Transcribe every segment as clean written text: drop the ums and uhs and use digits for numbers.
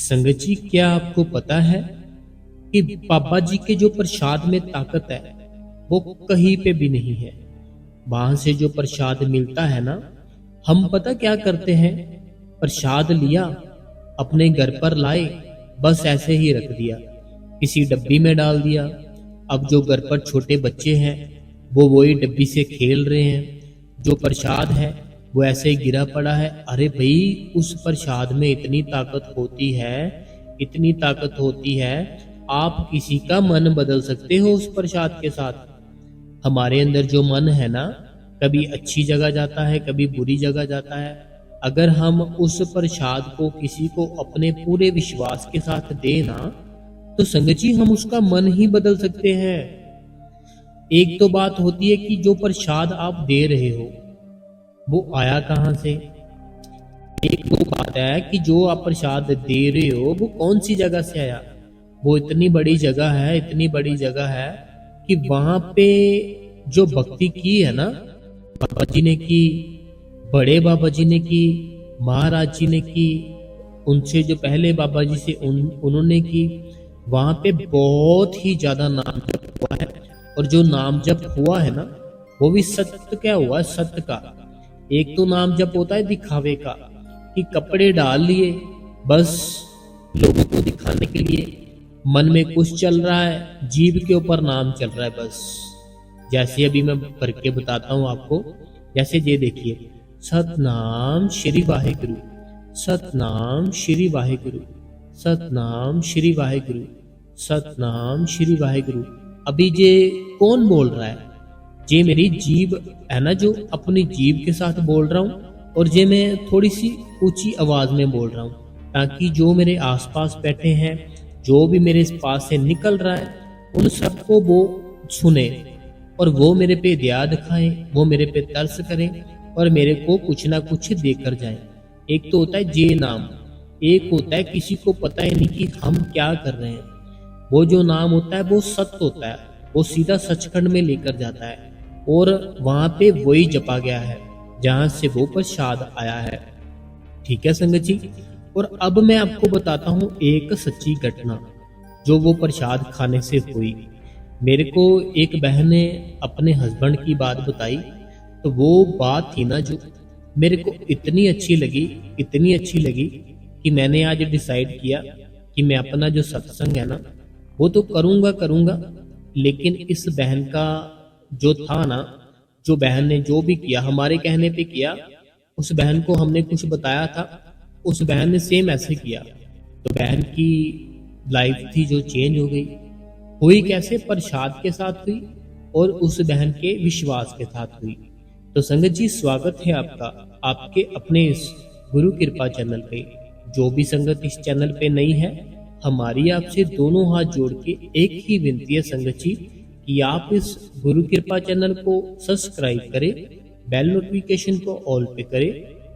संगत जी, क्या आपको पता है कि बाबा जी के जो प्रसाद में ताकत है वो कहीं पे भी नहीं है। वहां से जो प्रसाद मिलता है ना, हम पता क्या करते हैं, प्रसाद लिया, अपने घर पर लाए, बस ऐसे ही रख दिया, किसी डब्बी में डाल दिया। अब जो घर पर छोटे बच्चे हैं वो वही डब्बी से खेल रहे हैं, जो प्रसाद है वो ऐसे ही गिरा पड़ा है। अरे भाई, उस प्रसाद में इतनी ताकत होती है, इतनी ताकत होती है, आप किसी का मन बदल सकते हो उस प्रसाद के साथ। हमारे अंदर जो मन है ना, कभी अच्छी जगह जाता है, कभी बुरी जगह जाता है। अगर हम उस प्रसाद को किसी को अपने पूरे विश्वास के साथ देना, तो संगत जी हम उसका मन ही बदल सकते हैं। एक तो बात होती है कि जो प्रसाद आप दे रहे हो वो आया कहाँ से। एक वो बात है कि जो आप प्रसाद दे रहे हो वो कौन सी जगह से आया। वो इतनी बड़ी जगह है, इतनी बड़ी जगह है कि वहां पे जो भक्ति की है ना, बाबा जी ने की, बड़े बाबा जी ने की, महाराज जी ने की, उनसे जो पहले बाबा जी से उन्होंने की, वहां पे बहुत ही ज्यादा नाम जप हुआ है। और जो नाम जप हुआ है ना, वो भी सत्य क्या हुआ है, सत्य का। एक तो नाम जप होता है दिखावे का, कि कपड़े डाल लिए बस लोगों को दिखाने के लिए, मन में कुछ चल रहा है, जीभ के ऊपर नाम चल रहा है बस। जैसे अभी मैं करके बताता हूँ आपको, जैसे ये देखिए, सतनाम श्री वाहेगुरु, सतनाम श्री वाहेगुरु, सतनाम श्री वाहेगुरु, सतनाम श्री वाहेगुरु। अभी ये कौन बोल रहा है? ये मेरी जीभ है ना, जो अपनी जीभ के साथ बोल रहा हूँ, और ये मैं थोड़ी सी ऊंची आवाज में बोल रहा हूँ, ताकि जो मेरे आसपास बैठे हैं, जो भी मेरे पास से निकल रहा है, उन सबको वो सुने और वो मेरे पे दया दिखाएं, वो मेरे पे तरस करें और मेरे को कुछ ना कुछ देकर जाएं। एक तो होता है जे नाम, एक होता है किसी को पता ही नहीं कि हम क्या कर रहे हैं। वो जो नाम होता है वो सत्य होता है, वो सीधा सचखंड में लेकर जाता है, और वहां पे वही जपा गया है जहां से वो प्रसाद आया है। ठीक है संगत जी। और अब मैं आपको बताता हूँ एक सच्ची घटना जो वो प्रसाद खाने से हुई। मेरे को एक बहन ने अपने हस्बैंड की बात बताई, तो वो बात थी ना जो मेरे को इतनी अच्छी लगी, इतनी अच्छी लगी कि मैंने आज डिसाइड किया कि मैं अपना जो सत्संग है ना वो तो करूंगा, लेकिन इस बहन का जो था ना, जो बहन ने जो भी किया हमारे कहने पे किया, उस बहन को हमने कुछ बताया था, उस बहन ने सेम ऐसे किया। तो बहन की लाइफ थी जो चेंज हो गई। हुई कैसे? प्रसाद के साथ हुई और उस बहन के विश्वास के साथ हुई। तो संगत जी, स्वागत है आपका आपके अपने इस गुरु कृपा चैनल पे। जो भी संगत इस चैनल पे नहीं है, हमारी आपसे दोनों हाथ जोड़ के एक ही विनती है संगत जी, कि आप इस गुरु कृपा चैनल को सब्सक्राइब करें, बेल नोटिफिकेशन को ऑल पे करें,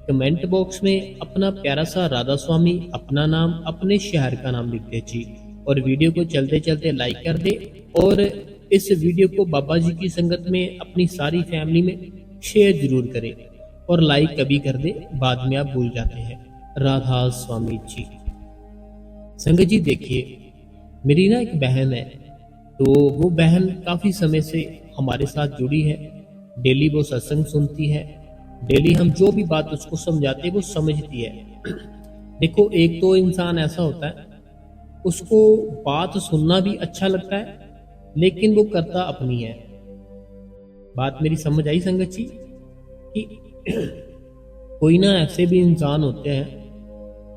कमेंट बॉक्स में अपना प्यारा सा राधा स्वामी, अपना नाम, अपने शहर का नाम लिख दे जी, और वीडियो को चलते चलते लाइक कर दे, और इस वीडियो को बाबा जी की संगत में अपनी सारी फैमिली में शेयर जरूर करें, और लाइक कभी कर दे, बाद में आप भूल जाते हैं। राधा स्वामी जी। संगत जी देखिए, मेरी ना एक बहन है, तो वो बहन काफी समय से हमारे साथ जुड़ी है। डेली वो सत्संग सुनती है, डेली हम जो भी बात उसको समझाते हैं वो समझती है। देखो, एक तो इंसान ऐसा होता है, उसको बात सुनना भी अच्छा लगता है, लेकिन वो करता अपनी है। बात मेरी समझ आई संगत जी? कि कोई ना ऐसे भी इंसान होते हैं,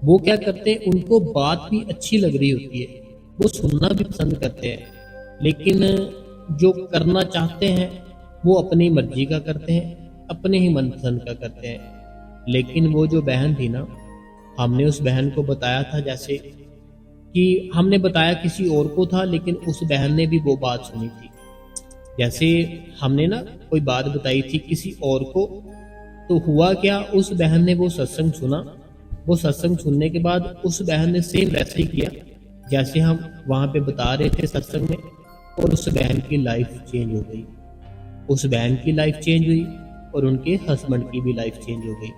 वो क्या करते हैं, उनको बात भी अच्छी लग रही होती है, वो सुनना भी पसंद करते हैं, लेकिन जो करना चाहते हैं वो अपनी मर्जी का करते हैं, अपने ही मनपसंद का करते हैं। लेकिन वो जो बहन थी ना, हमने उस बहन को बताया था, जैसे कि हमने बताया किसी और को था, लेकिन उस बहन ने भी वो बात सुनी थी। जैसे हमने ना कोई बात बताई थी किसी और को, तो हुआ क्या, उस बहन ने वो सत्संग सुना, वो सत्संग सुनने के बाद उस बहन ने सेम वैसे ही किया जैसे हम वहां पे बता रहे थे सत्संग में, और उस बहन की लाइफ चेंज हो गई। उस बहन की लाइफ चेंज हुई और उनके हस्बैंड की भी लाइफ चेंज हो गई।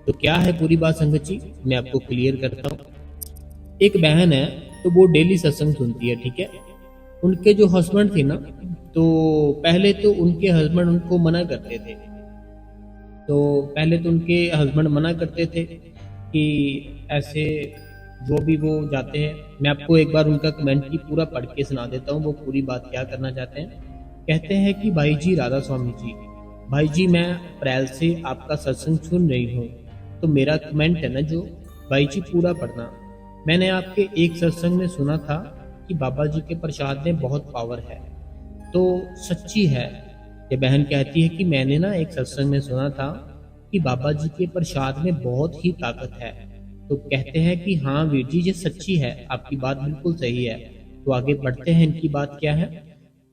तो क्या है पूरी बात संगत जी, मैं आपको क्लियर करता हूँ। एक बहन है, तो वो डेली सत्संग सुनती है, ठीक है। उनके जो हस्बैंड थे ना, तो पहले तो उनके हस्बैंड उनको मना करते थे। तो पहले तो उनके हस्बैंड मना करते थे कि ऐसे जो भी वो जाते हैं। मैं आपको एक बार उनका कमेंट की पूरा पढ़ के सुना देता हूँ, वो पूरी बात क्या करना चाहते हैं। कहते हैं कि भाई जी राधा स्वामी जी, भाई जी मैं अप्रैल से आपका सत्संग सुन रही हूँ। तो मेरा कमेंट है ना जो, भाई जी पूरा पढ़ना। मैंने आपके एक सत्संग में सुना था कि बाबा जी के प्रसाद में बहुत पावर है, तो सच्ची है। ये बहन कहती है कि मैंने ना एक सत्संग में सुना था कि बाबा जी के प्रसाद में बहुत ही ताकत है। तो कहते हैं कि हाँ वीर जी ये सच्ची है, आपकी बात बिल्कुल सही है। तो आगे बढ़ते हैं, इनकी बात क्या है।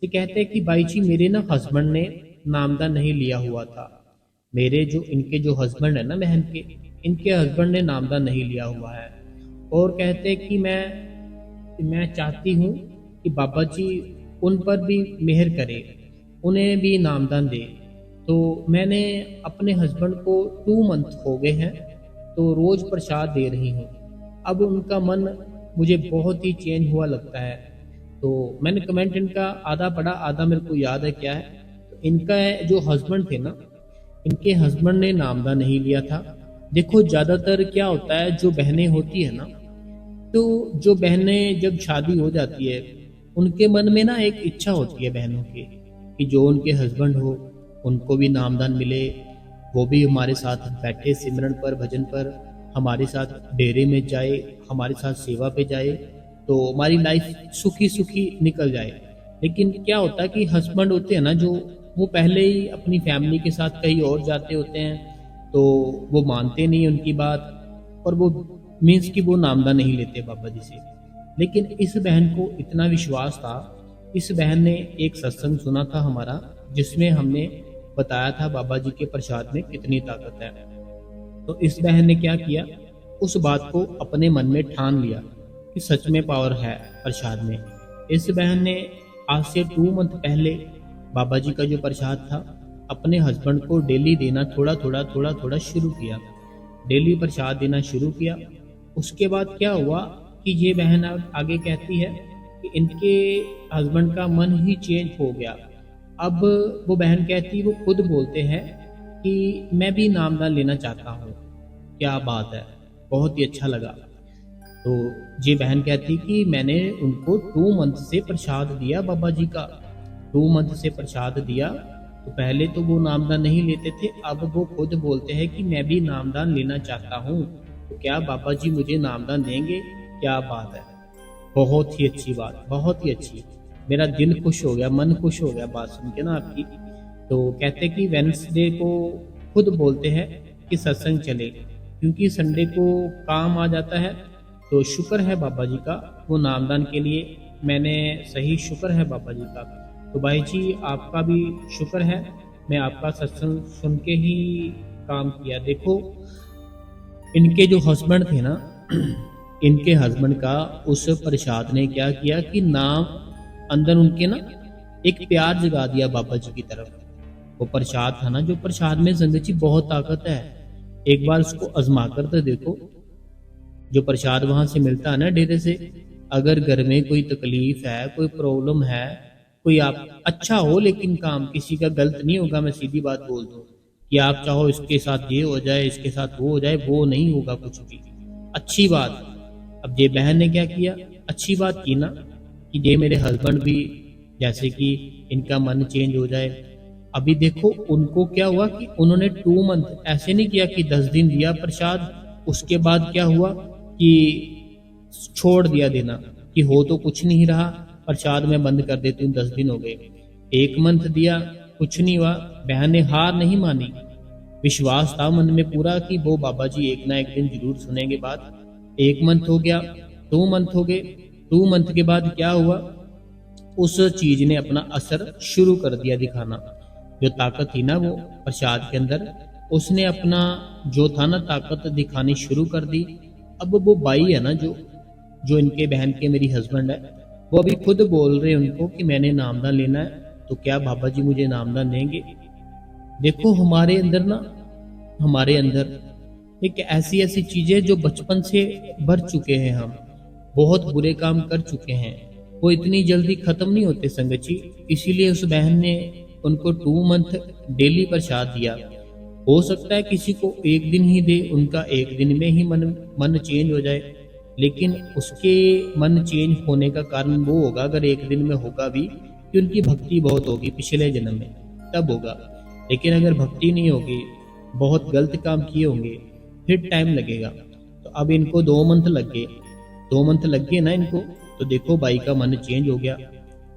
ये कहते हैं कि भाई जी मेरे ना हस्बैंड ने नामदान नहीं लिया हुआ था। मेरे जो इनके जो हस्बैंड है ना बहन के, इनके हस्बैंड ने नामदान नहीं लिया हुआ है। और कहते हैं कि मैं चाहती हूँ कि बाबा जी उन पर भी मेहर करे, उन्हें भी नामदान दे। तो मैंने अपने हस्बैंड को 2 मंथ हो गए हैं, तो रोज प्रसाद दे रही हूँ। अब उनका मन मुझे बहुत ही चेंज हुआ लगता है। तो मैंने कमेंट इनका आधा पढ़ा, आधा मेरे को याद है क्या है। तो इनका जो हस्बैंड थे ना, इनके हस्बैंड ने नामदान नहीं लिया था। देखो ज्यादातर क्या होता है, जो बहनें होती है ना, तो जो बहनें जब शादी हो जाती है, उनके मन में ना एक इच्छा होती है बहनों की कि जो उनके हस्बैंड हो उनको भी नामदान मिले, वो भी हमारे साथ बैठे सिमरन पर, भजन पर, हमारे साथ डेरे में जाए, हमारे साथ सेवा पे जाए, तो हमारी लाइफ सुखी सुखी निकल जाए। लेकिन क्या होता है कि हस्बैंड होते हैं ना जो, वो पहले ही अपनी फैमिली के साथ कहीं और जाते होते हैं, तो वो मानते नहीं उनकी बात, और वो मीन्स कि वो नामदा नहीं लेते बाबा जी से। लेकिन इस बहन को इतना विश्वास था। इस बहन ने एक सत्संग सुना था हमारा, जिसमें हमने बताया था बाबा जी के प्रसाद में कितनी ताकत है। तो इस बहन ने क्या किया, उस बात को अपने मन में ठान लिया कि सच में पावर है प्रसाद में। इस बहन ने आज से 2 मंथ पहले बाबा जी का जो प्रसाद था, अपने हस्बैंड को डेली देना थोड़ा थोड़ा शुरू किया। डेली प्रसाद देना शुरू किया। उसके बाद क्या हुआ कि ये बहन आगे कहती है कि इनके हस्बैंड का मन ही चेंज हो गया। अब वो बहन कहती, वो खुद बोलते हैं कि मैं भी नामदान लेना चाहता हूँ। क्या बात है, बहुत ही अच्छा लगा। तो ये बहन कहती कि मैंने उनको 2 मंथ से प्रसाद दिया बाबा जी का, 2 मंथ से प्रसाद दिया। तो पहले तो वो नामदान नहीं लेते थे, अब वो खुद बोलते हैं कि मैं भी नामदान लेना चाहता हूँ। तो क्या बाबा जी मुझे नामदान देंगे? क्या बात है, बहुत ही अच्छी बात, बहुत ही अच्छी। मेरा दिल खुश हो गया, मन खुश हो गया बात सुन के ना आपकी। तो कहते कि वेडनेसडे को खुद बोलते हैं कि सत्संग चले, क्योंकि संडे को काम आ जाता है। तो शुक्र है बाबा जी का वो नामदान के लिए, मैंने सही शुक्र है बाबा जी का। तो भाई जी आपका भी शुक्र है, मैं आपका सत्संग सुन के ही काम किया। देखो इनके जो हस्बैंड थे ना, इनके हस्बैंड का उस प्रसाद ने क्या किया कि नाम अंदर उनके ना एक प्यार जगा दिया बाबा जी की तरफ। वो प्रसाद था ना, जो प्रसाद में संगत जी बहुत ताकत है। एक बार उसको आजमा कर तो देखो। जो प्रसाद वहां से मिलता है ना डेरे से, अगर घर में कोई तकलीफ है, कोई प्रॉब्लम है, कोई आप अच्छा हो लेकिन काम किसी का गलत नहीं होगा, मैं सीधी बात बोल दूं कि आप चाहो इसके साथ ये हो जाए, इसके साथ वो हो जाए, वो नहीं होगा कुछ भी। अच्छी बात। अब ये बहन ने क्या किया, अच्छी बात की ना कि ये मेरे हस्बैंड भी जैसे कि इनका मन चेंज हो जाए। अभी देखो उनको क्या हुआ कि उन्होंने 2 मंथ ऐसे नहीं किया कि 10 दिन दिया प्रसाद, उसके बाद क्या हुआ कि छोड़ दिया देना कि हो तो कुछ नहीं रहा, प्रसाद में बंद कर देती हूँ, 10 दिन हो गए। 1 मंथ दिया, कुछ नहीं हुआ। बहन ने हार नहीं मानी, विश्वास था मन में पूरा कि वो बाबा जी एक ना एक दिन जरूर सुनेंगे बात। 1 मंथ हो गया, 2 मंथ हो गए। 2 मंथ के बाद क्या हुआ, उस चीज ने अपना असर शुरू कर दिया दिखाना। जो ताकत थी ना वो प्रसाद के अंदर, उसने अपना जो था ना ताकत दिखानी शुरू कर दी। अब वो बाई है ना जो जो इनके बहन के मेरी हस्बैंड है, वो अभी खुद बोल रहे हैं उनको कि मैंने नामदान लेना है, तो क्या बाबा जी मुझे नामदान देंगे? देखो हमारे अंदर एक ऐसी ऐसी चीजें जो बचपन से भर चुके हैं हम, बहुत बुरे काम कर चुके हैं, वो इतनी जल्दी खत्म नहीं होते संगत जी। इसीलिए उस बहन ने उनको 2 मंथ डेली प्रसाद दिया। हो सकता है किसी को एक दिन ही दे, उनका एक दिन में ही मन मन चेंज हो जाए, लेकिन उसके मन चेंज होने का कारण वो होगा, अगर एक दिन में होगा भी, कि उनकी भक्ति बहुत होगी पिछले जन्म में, तब होगा। लेकिन अगर भक्ति नहीं होगी, बहुत गलत काम किए होंगे, फिर टाइम लगेगा। तो अब इनको 2 मंथ लग गए, 2 मंथ लग गए ना इनको, तो देखो भाई का मन चेंज हो गया।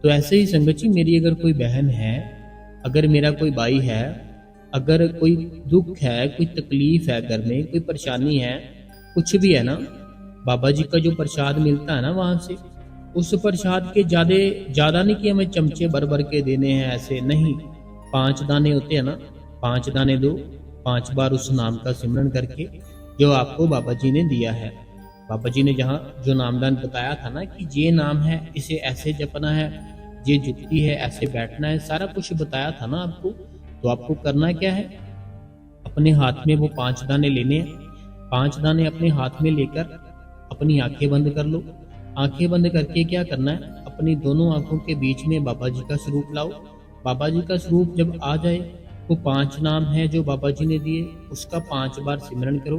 तो ऐसे ही संगत जी, मेरी अगर कोई बहन है, अगर मेरा कोई भाई है, अगर कोई दुख है, कोई तकलीफ है घर में, कोई परेशानी है, कुछ भी है ना, बाबा जी का जो प्रसाद मिलता है ना वहां से, उस प्रसाद के ज्यादा नहीं कि हमें चमचे भर भर के देने हैं, ऐसे नहीं। 5 दाने होते हैं ना, 5 दाने दो, 5 बार उस नाम का सिमरन करके, जो आपको बाबा जी ने दिया है। बाबा जी ने जहाँ जो नामदान बताया था ना, कि ये नाम है, इसे ऐसे जपना है, ये जुक्ति है, ऐसे बैठना है, सारा कुछ बताया था ना आपको। तो आपको करना क्या है, अपने हाथ में वो 5 दाने लेने हैं। 5 दाने अपने हाथ में लेकर अपनी आंखें बंद कर लो। आंखें बंद करके क्या करना है, अपनी दोनों आंखों के बीच में बाबा जी का स्वरूप लाओ। बाबा जी का स्वरूप जब आ जाए, वो 5 नाम है जो बाबा जी ने दिए, उसका 5 बार सिमरन करो।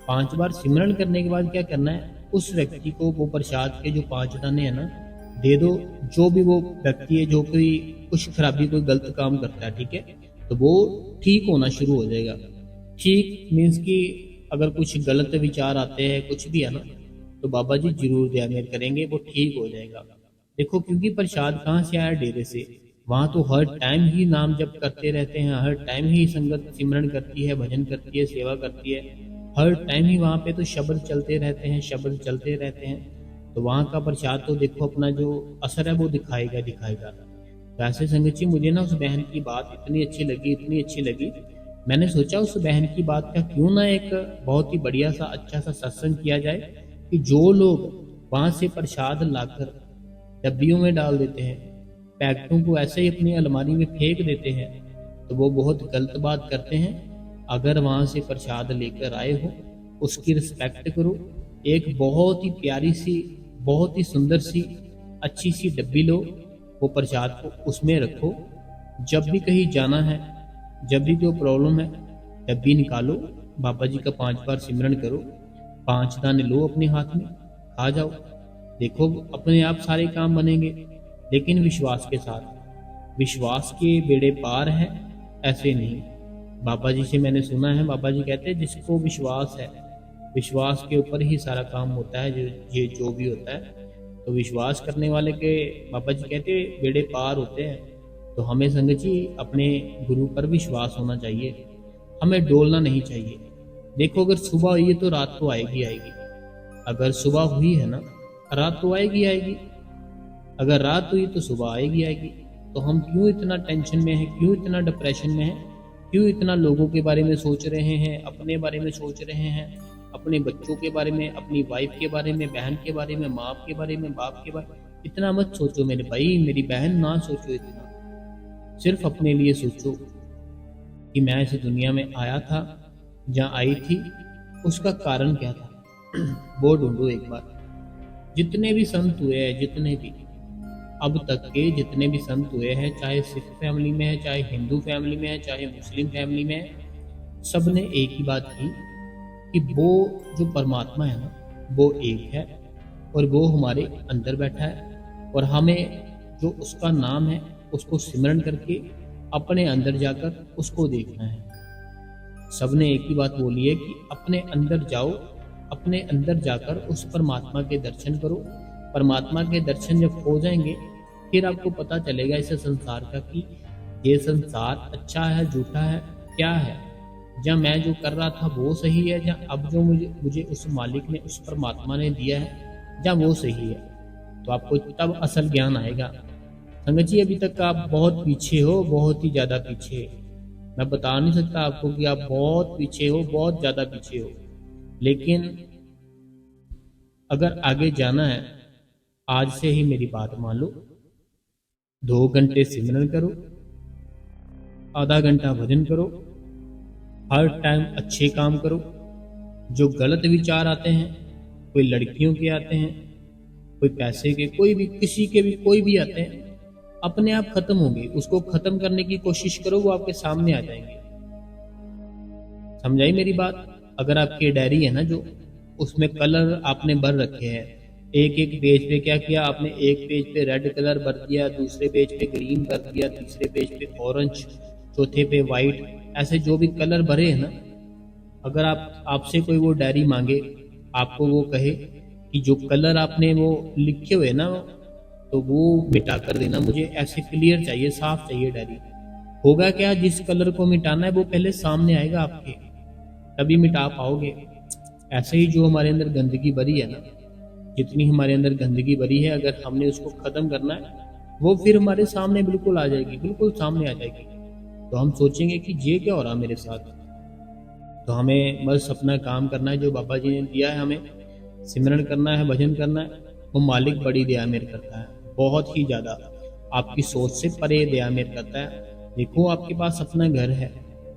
5 बार सिमरन करने के बाद क्या करना है, उस व्यक्ति को वो प्रसाद के जो 5 दाने है ना, दे दो। जो भी वो व्यक्ति है, जो कोई कुछ खराबी, कोई गलत काम करता है, ठीक है, तो वो ठीक होना शुरू हो जाएगा। ठीक मीन्स कि अगर कुछ गलत विचार आते हैं, कुछ भी है ना, तो बाबा जी जरूर दया मेहर करेंगे, वो ठीक हो जाएगा। देखो, क्योंकि प्रसाद कहाँ से आया, डेरे से। वहां तो हर टाइम ही नाम जप करते रहते हैं, हर टाइम ही संगत सिमरन करती है, भजन करती है, सेवा करती है, हर टाइम ही वहां पे तो शब्द चलते रहते हैं, शब्द चलते रहते हैं। तो वहां का प्रसाद तो देखो अपना जो असर है वो दिखाएगा दिखाएगा। वैसे संगत जी, मुझे ना उस बहन की बात इतनी अच्छी लगी, इतनी अच्छी लगी, मैंने सोचा उस बहन की बात का क्यों ना एक बहुत ही बढ़िया सा अच्छा सा सत्संग किया जाए, कि जो लोग वहां से प्रसाद लाकर डब्बियों में डाल देते हैं, पैकेटों को ऐसे ही अपनी अलमारी में फेंक देते हैं, तो वो बहुत गलत बात करते हैं। अगर वहां से प्रसाद लेकर आए हो, उसकी रिस्पेक्ट करो। एक बहुत ही प्यारी सी, बहुत ही सुंदर सी, अच्छी सी डब्बी लो, वो प्रसाद को उसमें रखो। जब भी कहीं जाना है, जब भी कोई प्रॉब्लम है, डब्बी निकालो, बाबा जी का 5 बार सिमरन करो, 5 दाने लो अपने हाथ में, खा जाओ। देखो अपने आप सारे काम बनेंगे, लेकिन विश्वास के साथ। विश्वास के बेड़े पार है, ऐसे नहीं। बाबा जी से मैंने सुना है, बाबा जी कहते हैं जिसको विश्वास है, विश्वास के ऊपर ही सारा काम होता है, ये जो भी होता है। तो विश्वास करने वाले के बाबा जी कहते हैं बेड़े पार होते हैं। तो हमें संगत जी अपने गुरु पर विश्वास होना चाहिए, हमें डोलना नहीं चाहिए। देखो, अगर सुबह हुई है तो रात तो आएगी आएगी, अगर सुबह हुई है ना, रात तो आएगी आएगी, अगर रात हुई तो सुबह आएगी आएगी। तो हम क्यों इतना टेंशन में हैं, क्यों इतना डिप्रेशन में हैं, क्यों इतना लोगों के बारे में सोच रहे हैं, अपने बारे में सोच रहे हैं, अपने बच्चों के बारे में, अपनी वाइफ के बारे में, बहन के बारे में, माँ के बारे में, बाप के बारे में। इतना मत सोचो मेरे भाई, मेरी बहन, ना सोचो इतना। सिर्फ अपने लिए सोचो कि मैं इस दुनिया में आया था, जहाँ आई थी उसका कारण क्या था, वो ढूंढो एक बार। जितने भी संत हुए हैं, जितने भी अब तक के जितने भी संत हुए हैं, चाहे सिख फैमिली में है, चाहे हिंदू फैमिली में है, चाहे मुस्लिम फैमिली में है, सब ने एक ही बात की कि वो जो परमात्मा है ना, वो एक है, और वो हमारे अंदर बैठा है, और हमें जो उसका नाम है उसको सिमरन करके अपने अंदर जाकर उसको देखना है। सबने एक ही बात बोली है कि अपने अंदर जाओ, अपने अंदर जाकर उस परमात्मा के दर्शन करो। परमात्मा के दर्शन जब हो जाएंगे, फिर आपको पता चलेगा इस संसार का कि ये संसार अच्छा है, झूठा है, क्या है। जहाँ मैं जो कर रहा था वो सही है, जहाँ अब जो मुझे उस मालिक ने, उस परमात्मा ने दिया है, जहाँ वो सही है। तो आपको तब असल ज्ञान आएगा। संगत जी, अभी तक आप बहुत पीछे हो, बहुत ही ज़्यादा पीछे। मैं बता नहीं सकता आपको कि आप बहुत पीछे हो, बहुत ज़्यादा पीछे हो, लेकिन अगर आगे जाना है, आज से ही मेरी बात मान लो। 2 घंटे सिमरन करो, आधा घंटा भजन करो, हर टाइम अच्छे काम करो। जो गलत विचार आते हैं, कोई लड़कियों के आते हैं, कोई पैसे के, कोई भी, किसी के भी, कोई भी आते हैं, अपने आप खत्म होंगे। उसको खत्म करने की कोशिश करो, वो आपके सामने आ जाएंगे। समझाई मेरी बात? अगर आपकी डायरी है ना जो, उसमें कलर आपने भर रखे हैं, एक एक पेज पे क्या किया आपने, एक पेज पे रेड कलर भर दिया, दूसरे पेज पे ग्रीन भर दिया, तीसरे पेज पे ऑरेंज, चौथे पे वाइट, ऐसे जो भी कलर भरे हैं ना, अगर आपसे कोई वो डायरी मांगे, आपको वो कहे कि जो कलर आपने वो लिखे हुए ना, तो वो मिटा कर देना, मुझे ऐसे क्लियर चाहिए, साफ चाहिए डायरी। होगा क्या, जिस कलर को मिटाना है वो पहले सामने आएगा आपके, तभी मिटा पाओगे। ऐसे ही जो हमारे अंदर गंदगी भरी है ना, जितनी हमारे अंदर गंदगी भरी है, अगर हमने उसको खत्म करना है, वो फिर हमारे सामने बिल्कुल आ जाएगी, बिल्कुल सामने आ जाएगी। तो हम सोचेंगे कि ये क्या हो रहा मेरे साथ। तो हमें बस अपना काम करना है, जो बाबा जी ने दिया है हमें, सिमरन करना है, भजन करना है। वो मालिक बड़ी दया मेर करता है, बहुत ही ज़्यादा, आपकी सोच से परे दया मेर करता है। देखो, आपके पास अपना घर है,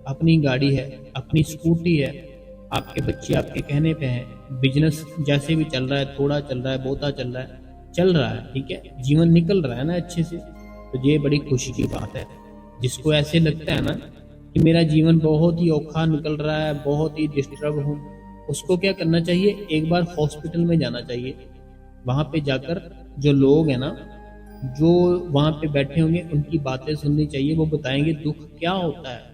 अपनी गाड़ी है, अपनी स्कूटी है, आपके बच्चे आपके कहने पे हैं, बिजनेस जैसे भी चल रहा है, थोड़ा चल रहा है, बहुता चल रहा है, ठीक है, जीवन निकल रहा है ना अच्छे से। तो ये बड़ी खुशी की बात है। जिसको ऐसे लगता है ना कि मेरा जीवन बहुत ही औखा निकल रहा है, बहुत ही डिस्टर्ब हूँ, उसको क्या करना चाहिए, एक बार हॉस्पिटल में जाना चाहिए। वहाँ पे जाकर जो लोग हैं ना, जो वहाँ पे बैठे होंगे, उनकी बातें सुननी चाहिए, वो बताएंगे दुख क्या होता है।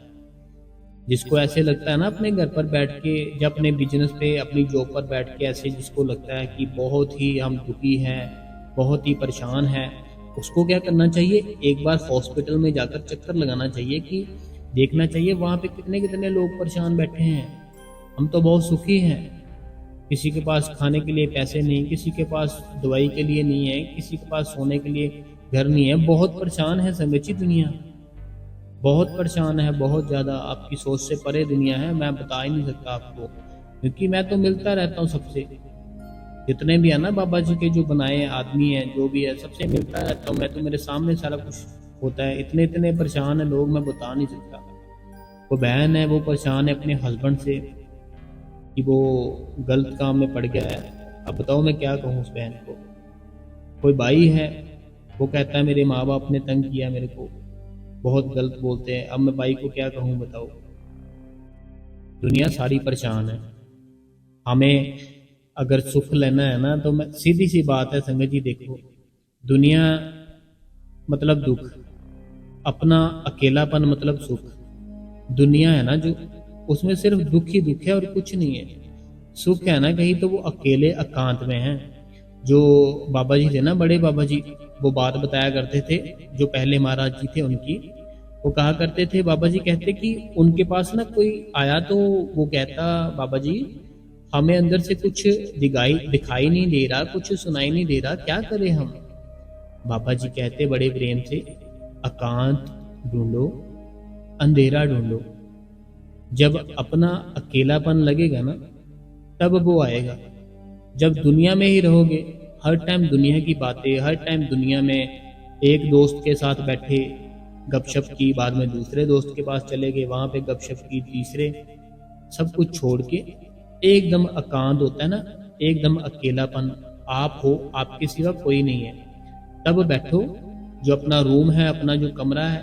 जिसको ऐसे लगता है ना अपने घर पर बैठ के, जब अपने बिजनेस पे, अपनी जॉब पर बैठ के, ऐसे जिसको लगता है कि बहुत ही हम दुखी हैं, बहुत ही परेशान हैं, उसको क्या करना चाहिए, एक बार हॉस्पिटल में जाकर चक्कर लगाना चाहिए, कि देखना चाहिए वहाँ पे कितने कितने लोग परेशान बैठे हैं। हम तो बहुत सुखी हैं, किसी के पास खाने के लिए पैसे नहीं, किसी के पास दवाई के लिए नहीं है, किसी के पास सोने के लिए घर नहीं है, बहुत परेशान है संगची दुनिया, बहुत परेशान है, बहुत ज़्यादा, आपकी सोच से परे दुनिया है। मैं बता ही नहीं सकता आपको, क्योंकि मैं तो मिलता रहता हूँ सबसे, जितने भी है ना बाबा जी के जो बनाए आदमी हैं, जो भी है, सबसे मिलता रहता हूँ मैं तो, मेरे सामने सारा कुछ होता है। इतने इतने परेशान है लोग, मैं बता नहीं सकता। वो बहन है, वो परेशान है अपने हस्बैंड से कि वो गलत काम में पड़ गया है। अब बताओ मैं क्या कहूँ उस बहन को। कोई भाई है, वो कहता है मेरे माँ बाप ने तंग किया मेरे को, बहुत गलत बोलते हैं, अब मैं भाई को क्या कहूँ बताओ। दुनिया सारी परेशान है। हमें अगर सुख लेना है ना, तो मैं, सीधी सी बात है संगत जी, देखो, दुनिया मतलब दुख, अपना अकेलापन मतलब सुख। दुनिया है ना जो, उसमें सिर्फ दुख ही दुख है और कुछ नहीं है। सुख है ना कहीं, तो वो अकेले एकांत में है। जो बाबा जी थे ना, बड़े बाबा जी, वो बात बताया करते थे, जो पहले महाराज जी थे उनकी, वो कहा करते थे, बाबा जी कहते कि उनके पास ना कोई आया, तो वो कहता, बाबा जी हमें अंदर से कुछ दिखाई नहीं दे रहा, कुछ सुनाई नहीं दे रहा, क्या करें हम। बाबा जी कहते बड़े प्रेम से, एकांत ढूंढो, अंधेरा ढूंढो। जब अपना अकेलापन लगेगा ना, तब वो आएगा। जब दुनिया में ही रहोगे, हर टाइम दुनिया की बातें, हर टाइम दुनिया में, एक दोस्त के साथ बैठे, गपशप की, बाद में दूसरे दोस्त के पास चले गए, वहां पे गपशप की, तीसरे, सब कुछ छोड़ के एकदम एकांत होता है ना, एकदम अकेलापन, आप हो, आपके सिवा कोई नहीं है, तब बैठो। जो अपना रूम है, अपना जो कमरा है,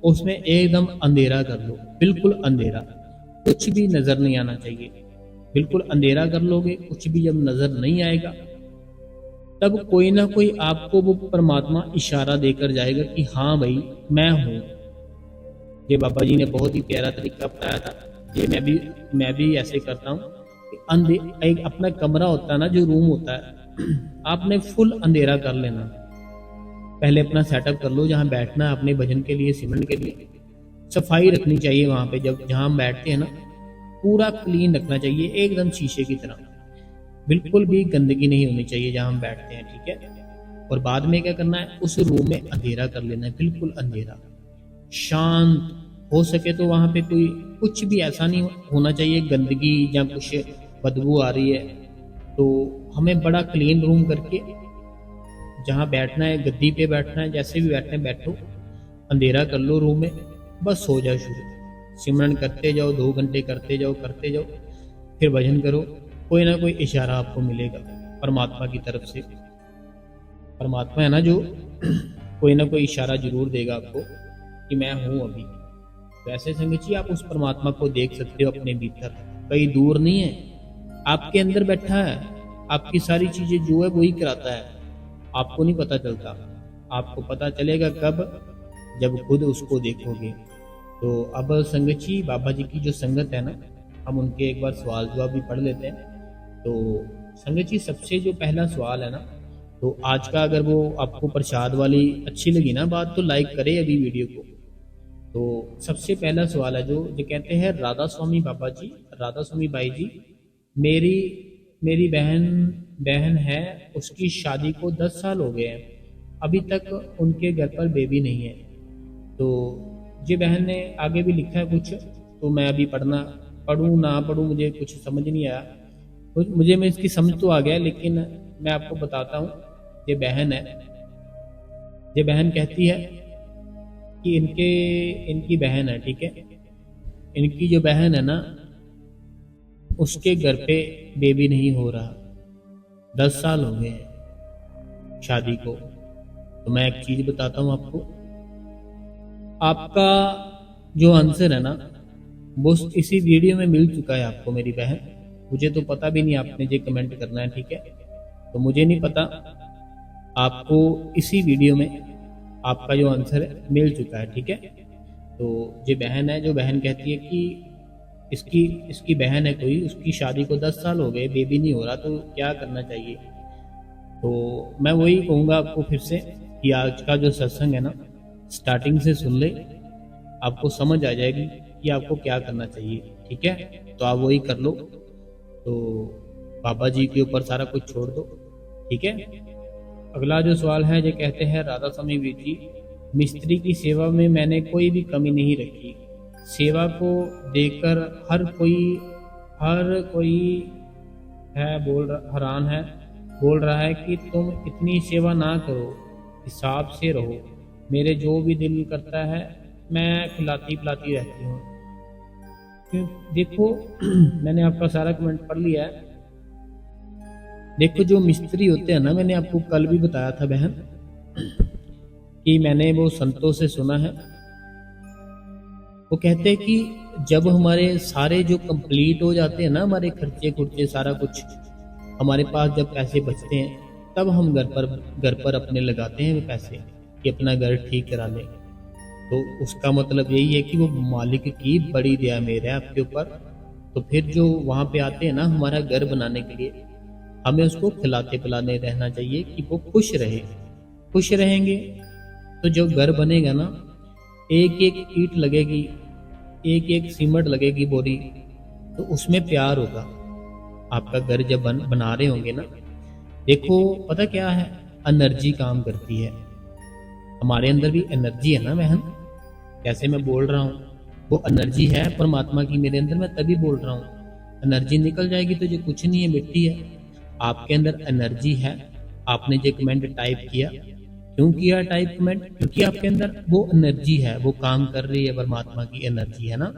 उसमें एकदम अंधेरा कर लो, बिल्कुल अंधेरा, कुछ भी नजर नहीं आना चाहिए। बिल्कुल अंधेरा कर लोगे, कुछ भी जब नजर नहीं आएगा, तब कोई ना कोई आपको वो परमात्मा इशारा देकर जाएगा कि हाँ भाई मैं हूं। ये बाबा जी ने बहुत ही प्यारा तरीका बताया था, ये मैं भी ऐसे करता हूँ। अंधे एक अपना कमरा होता है ना, जो रूम होता है, आपने फुल अंधेरा कर लेना। पहले अपना सेटअप कर लो, जहाँ बैठना है अपने भजन के लिए, सिमरन के लिए। सफाई रखनी चाहिए वहां पे, जब जहाँ हम बैठते हैं ना, पूरा क्लीन रखना चाहिए, एकदम शीशे की तरह, बिल्कुल भी गंदगी नहीं होनी चाहिए जहाँ हम बैठते हैं, ठीक है। और बाद में क्या करना है, उस रूम में अंधेरा कर लेना है, बिल्कुल अंधेरा, शांत। हो सके तो वहां पे कोई कुछ भी ऐसा नहीं होना चाहिए, गंदगी या कुछ बदबू आ रही है, तो हमें बड़ा क्लीन रूम करके, जहाँ बैठना है, गद्दी पे बैठना है, जैसे भी बैठना है बैठो, अंधेरा कर लो रूम में, बस हो जाए शुरू। सिमरन करते जाओ, 2 घंटे करते जाओ, फिर भजन करो, कोई ना कोई इशारा आपको मिलेगा परमात्मा की तरफ से। परमात्मा है ना जो कोई ना कोई इशारा जरूर देगा आपको कि मैं हूं अभी। वैसे संगत जी आप उस परमात्मा को देख सकते हो अपने भीतर, कहीं दूर नहीं है, आपके अंदर बैठा है। आपकी सारी चीजें जो है वही कराता है, आपको नहीं पता चलता। आपको पता चलेगा कब, जब खुद उसको देखोगे। तो अब संगत जी बाबा जी की जो संगत है ना, हम उनके एक बार सवाल जवाब भी पढ़ लेते हैं। तो संगत जी सबसे जो पहला सवाल है ना, तो आज का अगर वो आपको प्रसाद वाली अच्छी लगी ना बात, तो लाइक करें अभी वीडियो को। तो सबसे पहला सवाल है जो कहते हैं, राधा स्वामी बाबा जी, राधा स्वामी भाई जी, मेरी मेरी बहन बहन है, उसकी शादी को 10 साल हो गए हैं, अभी तक उनके घर पर बेबी नहीं है। तो ये बहन ने आगे भी लिखा है कुछ, तो मैं अभी पढ़ूँ ना पढ़ूँ मुझे कुछ समझ नहीं आया। मुझे मैं इसकी समझ तो आ गया, लेकिन मैं आपको बताता हूँ। ये बहन है, ये बहन कहती है कि इनकी बहन है, ठीक है, इनकी जो बहन है ना, उसके घर पे बेबी नहीं हो रहा, 10 साल हो गए हैं शादी को। तो मैं एक चीज बताता हूँ आपको, आपका जो आंसर है ना वो इसी वीडियो में मिल चुका है आपको मेरी बहन। मुझे तो पता भी नहीं आपने ये कमेंट करना है, ठीक है, तो मुझे नहीं पता, आपको इसी वीडियो में आपका जो आंसर है मिल चुका है, ठीक है। तो ये बहन है, जो बहन कहती है कि इसकी इसकी बहन है कोई, उसकी शादी को 10 साल हो गए, बेबी नहीं हो रहा, तो क्या करना चाहिए। तो मैं वही कहूँगा आपको फिर से कि आज का जो सत्संग है ना, स्टार्टिंग से सुन ले, आपको समझ आ जाएगी कि आपको क्या करना चाहिए, ठीक है। तो आप वही कर लो, तो बाबा जी के ऊपर सारा कुछ छोड़ दो, ठीक है। अगला जो सवाल है, ये कहते हैं, राधा स्वामी वीर जी, मिस्त्री की सेवा में मैंने कोई भी कमी नहीं रखी, सेवा को देखकर हर कोई है हैरान है, बोल रहा है कि तुम इतनी सेवा ना करो, हिसाब से रहो, मेरे जो भी दिल करता है मैं खिलाती पिलाती रहती हूँ। क्यों देखो मैंने आपका सारा कमेंट पढ़ लिया है। देखो जो मिस्त्री होते हैं ना, मैंने आपको कल भी बताया था बहन कि मैंने वो संतों से सुना है, वो कहते हैं कि जब हमारे सारे जो कंप्लीट हो जाते हैं ना, हमारे खर्चे खुर्चे सारा कुछ हमारे पास जब पैसे बचते हैं, तब हम घर पर अपने लगाते हैं पैसे कि अपना घर ठीक करा लें। तो उसका मतलब यही है कि वो मालिक की बड़ी दया मेर है आपके ऊपर। तो फिर जो वहाँ पे आते हैं ना हमारा घर बनाने के लिए, हमें उसको खिलाते पिलाने रहना चाहिए कि वो खुश रहे। खुश रहेंगे तो जो घर बनेगा ना, एक एक ईंट लगेगी, एक एक सीमेंट लगेगी बोरी, तो उसमें प्यार होगा। आपका घर जब बना रहे होंगे ना, देखो पता क्या है, एनर्जी काम करती है। हमारे अंदर भी एनर्जी है ना बहन, जैसे मैं बोल रहा हूँ वो एनर्जी है परमात्मा की मेरे अंदर, मैं तभी बोल रहा हूँ। एनर्जी निकल जाएगी तो ये कुछ नहीं है, मिट्टी है। आपके अंदर एनर्जी है। आपने जो कमेंट टाइप किया, क्यों किया टाइप कमेंट, क्योंकि आपके अंदर वो एनर्जी है, वो काम कर रही है, परमात्मा की एनर्जी है ना।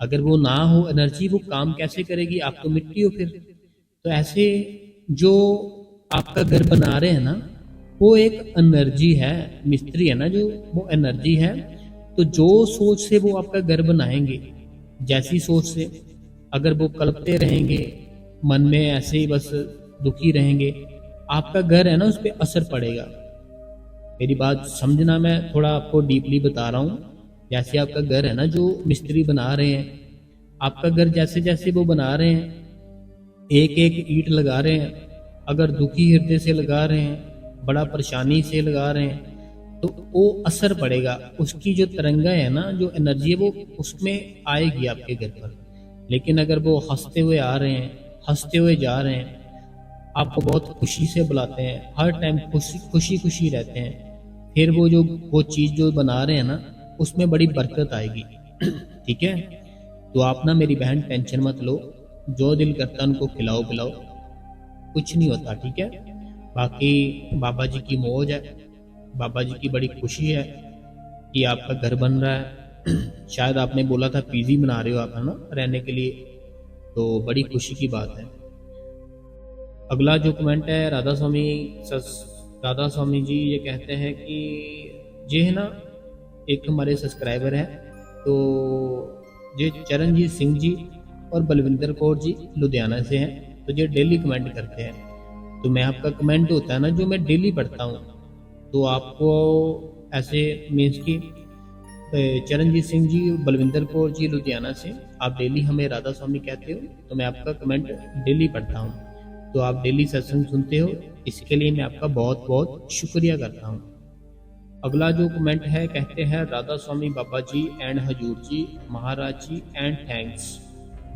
अगर वो ना हो एनर्जी, वो काम कैसे करेगी, आप तो मिट्टी हो फिर। तो ऐसे जो आपका घर बना रहे हैं ना, वो एक एनर्जी है, मिस्त्री है ना जो, वो एनर्जी है। तो जो सोच से वो आपका घर बनाएंगे, जैसी सोच से अगर वो कल्पते रहेंगे मन में, ऐसे ही बस दुखी रहेंगे, आपका घर है ना उस पर असर पड़ेगा। मेरी बात समझना, मैं थोड़ा आपको डीपली बता रहा हूँ। जैसे आपका घर है ना जो मिस्त्री बना रहे हैं, आपका घर जैसे जैसे वो बना रहे हैं, एक एक ईंट लगा रहे हैं, अगर दुखी हृदय से लगा रहे हैं, बड़ा परेशानी से लगा रहे हैं, तो वो असर पड़ेगा। उसकी जो तरंगा है ना, जो एनर्जी है, वो उसमें आएगी आपके घर पर। लेकिन अगर वो हंसते हुए आ रहे हैं, हंसते हुए जा रहे हैं, आपको बहुत खुशी से बुलाते हैं, हर टाइम खुशी खुशी रहते हैं, फिर वो चीज़ जो बना रहे हैं ना, उसमें बड़ी बरकत आएगी। ठीक है। तो आप ना मेरी बहन टेंशन मत लो, जो दिल करता है उनको खिलाओ पिलाओ, कुछ नहीं होता, ठीक है। बाकी बाबा जी की मौज है, बाबा जी की बड़ी खुशी है कि आपका घर बन रहा है। शायद आपने बोला था पीजी बना रहे हो आप, है ना, रहने के लिए, तो बड़ी खुशी की बात है। अगला जो कमेंट है, राधा स्वामी राधा स्वामी जी ये कहते हैं कि ये है ना, एक हमारे सब्सक्राइबर है, तो ये चरणजीत सिंह जी और बलविंदर कौर जी लुधियाना से हैं, तो ये डेली कमेंट करते हैं। तो मैं आपका कमेंट होता है ना जो मैं डेली पढ़ता हूँ, तो आपको ऐसे मीन्स की चरणजीत सिंह जी बलविंदर कौर जी लुधियाना से आप डेली हमें राधा स्वामी कहते हो, तो मैं आपका कमेंट डेली पढ़ता हूँ, तो आप डेली सत्संग सुनते हो, इसके लिए मैं आपका बहुत बहुत शुक्रिया करता हूँ। अगला जो कमेंट है, कहते हैं राधा स्वामी बाबा जी and Hazur ji Maharaj ji and thanks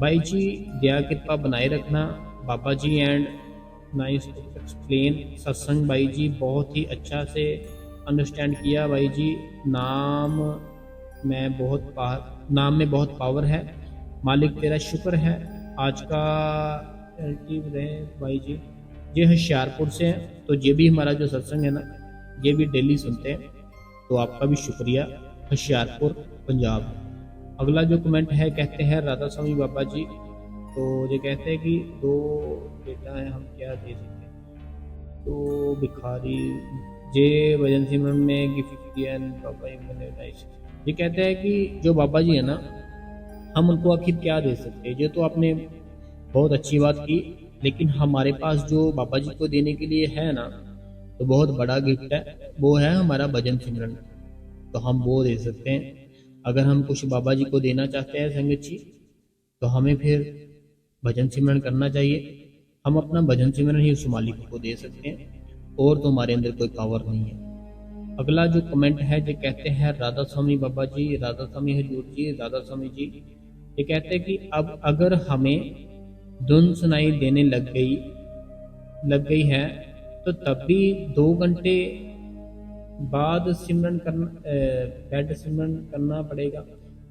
भाई जी, दया कृपा बनाए रखना बाबा जी एंड नाइस टू एक्सप्लेन सत्संग भाई जी, बहुत ही अच्छा से अंडरस्टैंड किया भाई जी। नाम में बहुत पावर है, मालिक तेरा शुक्र है। आज का रहे भाई जी, ये होशियारपुर से हैं, तो ये भी हमारा जो सत्संग है ना, ये भी डेली सुनते हैं, तो आपका भी शुक्रिया, होशियारपुर पंजाब। अगला जो कमेंट है, कहते हैं राधा स्वामी बाबा जी, तो ये कहते हैं कि 2 बेटा है, हम क्या दे सकते हैं, तो भिखारी जे भजन सिमरन में गिफ्ट किया बाबा ये कहते हैं कि जो बाबा जी है ना, हम उनको आखिर क्या दे सकते हैं। ये तो आपने बहुत अच्छी बात की, लेकिन हमारे पास जो बाबा जी को देने के लिए है ना, तो बहुत बड़ा गिफ्ट है, वो है हमारा भजन सिमरन, तो हम वो दे सकते हैं। अगर हम कुछ बाबा जी को देना चाहते हैं संगत जी, तो हमें फिर भजन सिमरन करना चाहिए। हम अपना भजन सिमरन ही उस मालिक को दे सकते हैं, और तो हमारे अंदर कोई पावर नहीं है। अगला जो कमेंट है, जो कहते हैं राधा स्वामी बाबा जी, राधा स्वामी हजूर जी, राधा स्वामी जी, ये कहते हैं कि अब अगर हमें धुन सुनाई देने लग गई है, तो तब भी 2 घंटे बाद बैठ सिमरन करना पड़ेगा,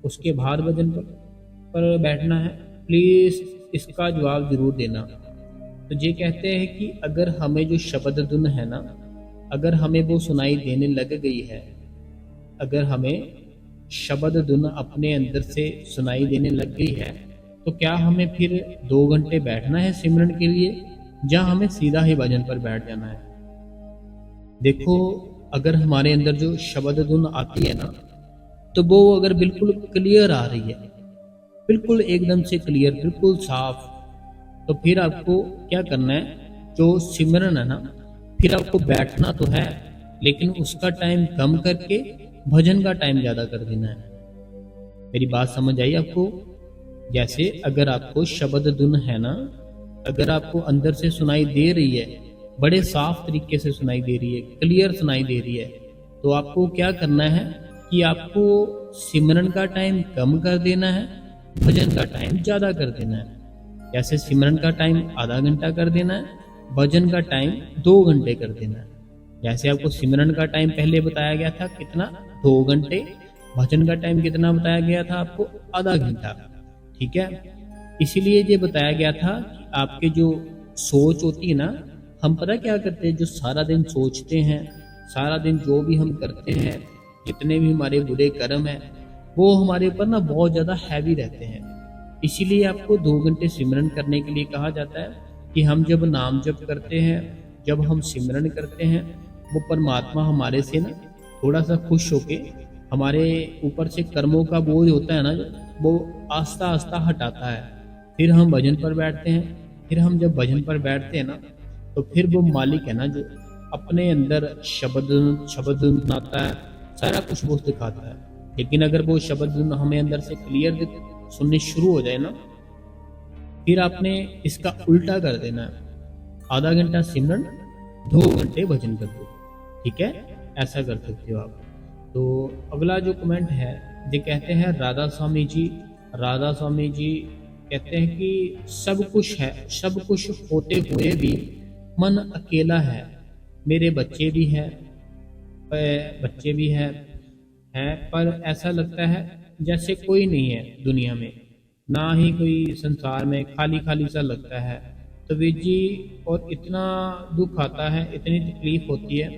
उसके बाद भजन पर बैठना है, प्लीज इसका जवाब जरूर देना। तो ये कहते हैं कि अगर हमें जो शब्द धुन है ना, अगर हमें वो सुनाई देने लग गई है, अगर हमें शब्द धुन अपने अंदर से सुनाई देने लग गई है, तो क्या हमें फिर 2 घंटे बैठना है सिमरन के लिए, या हमें सीधा ही भजन पर बैठ जाना है। देखो, अगर हमारे अंदर जो शब्द धुन आती है ना, तो वो अगर बिल्कुल क्लियर आ रही है, बिल्कुल एकदम से क्लियर, बिल्कुल साफ, तो फिर आपको क्या करना है, जो सिमरन है ना, फिर आपको बैठना तो है, लेकिन उसका टाइम कम करके भजन का टाइम ज्यादा कर देना है। मेरी बात समझ आई आपको? जैसे अगर आपको शब्द धुन है ना, अगर आपको अंदर से सुनाई दे रही है, बड़े साफ तरीके से सुनाई दे रही है, क्लियर सुनाई दे रही है, तो आपको क्या करना है कि आपको सिमरन का टाइम कम कर देना है, भजन का टाइम ज्यादा कर देना है। जैसे सिमरन का टाइम आधा घंटा कर देना है, भजन का टाइम 2 घंटे कर देना है। जैसे आपको सिमरन का टाइम पहले बताया गया था कितना, 2 घंटे, भजन का टाइम कितना बताया गया था आपको, आधा घंटा, ठीक है। इसीलिए ये बताया गया था कि आपके जो सोच होती है ना, हम पता क्या करते हैं, जो सारा दिन सोचते हैं, सारा दिन जो भी हम करते हैं, जितने भी हमारे बुरे कर्म हैं, वो हमारे ऊपर ना बहुत ज़्यादा हैवी रहते हैं। इसीलिए आपको 2 घंटे सिमरन करने के लिए कहा जाता है कि हम जब नाम जप करते हैं, जब हम सिमरन करते हैं, वो परमात्मा हमारे से ना थोड़ा सा खुश होके हमारे ऊपर से कर्मों का बोझ होता है ना, वो आस्ता आस्ता हटाता है। फिर हम भजन पर बैठते हैं, फिर हम जब भजन पर बैठते हैं ना, तो फिर वो मालिक है ना, जो अपने अंदर शब्द आता है, सारा कुछ वो दिखाता है। लेकिन अगर वो शब्द हमें अंदर से क्लियर सुनने शुरू हो जाए ना, फिर आपने इसका उल्टा कर देना है, आधा घंटा सिमरन, 2 घंटे भजन कर दो, ठीक है, ऐसा कर सकते हो आप। तो अगला जो कमेंट है, ये कहते हैं राधा स्वामी जी, राधा स्वामी जी कहते हैं कि सब कुछ है, सब कुछ होते हुए भी मन अकेला है, मेरे बच्चे भी हैं, पर ऐसा लगता है जैसे कोई नहीं है दुनिया में, ना ही कोई संसार में, खाली खाली सा लगता है। तो वीर जी, और इतना दुख आता है, इतनी तकलीफ होती है,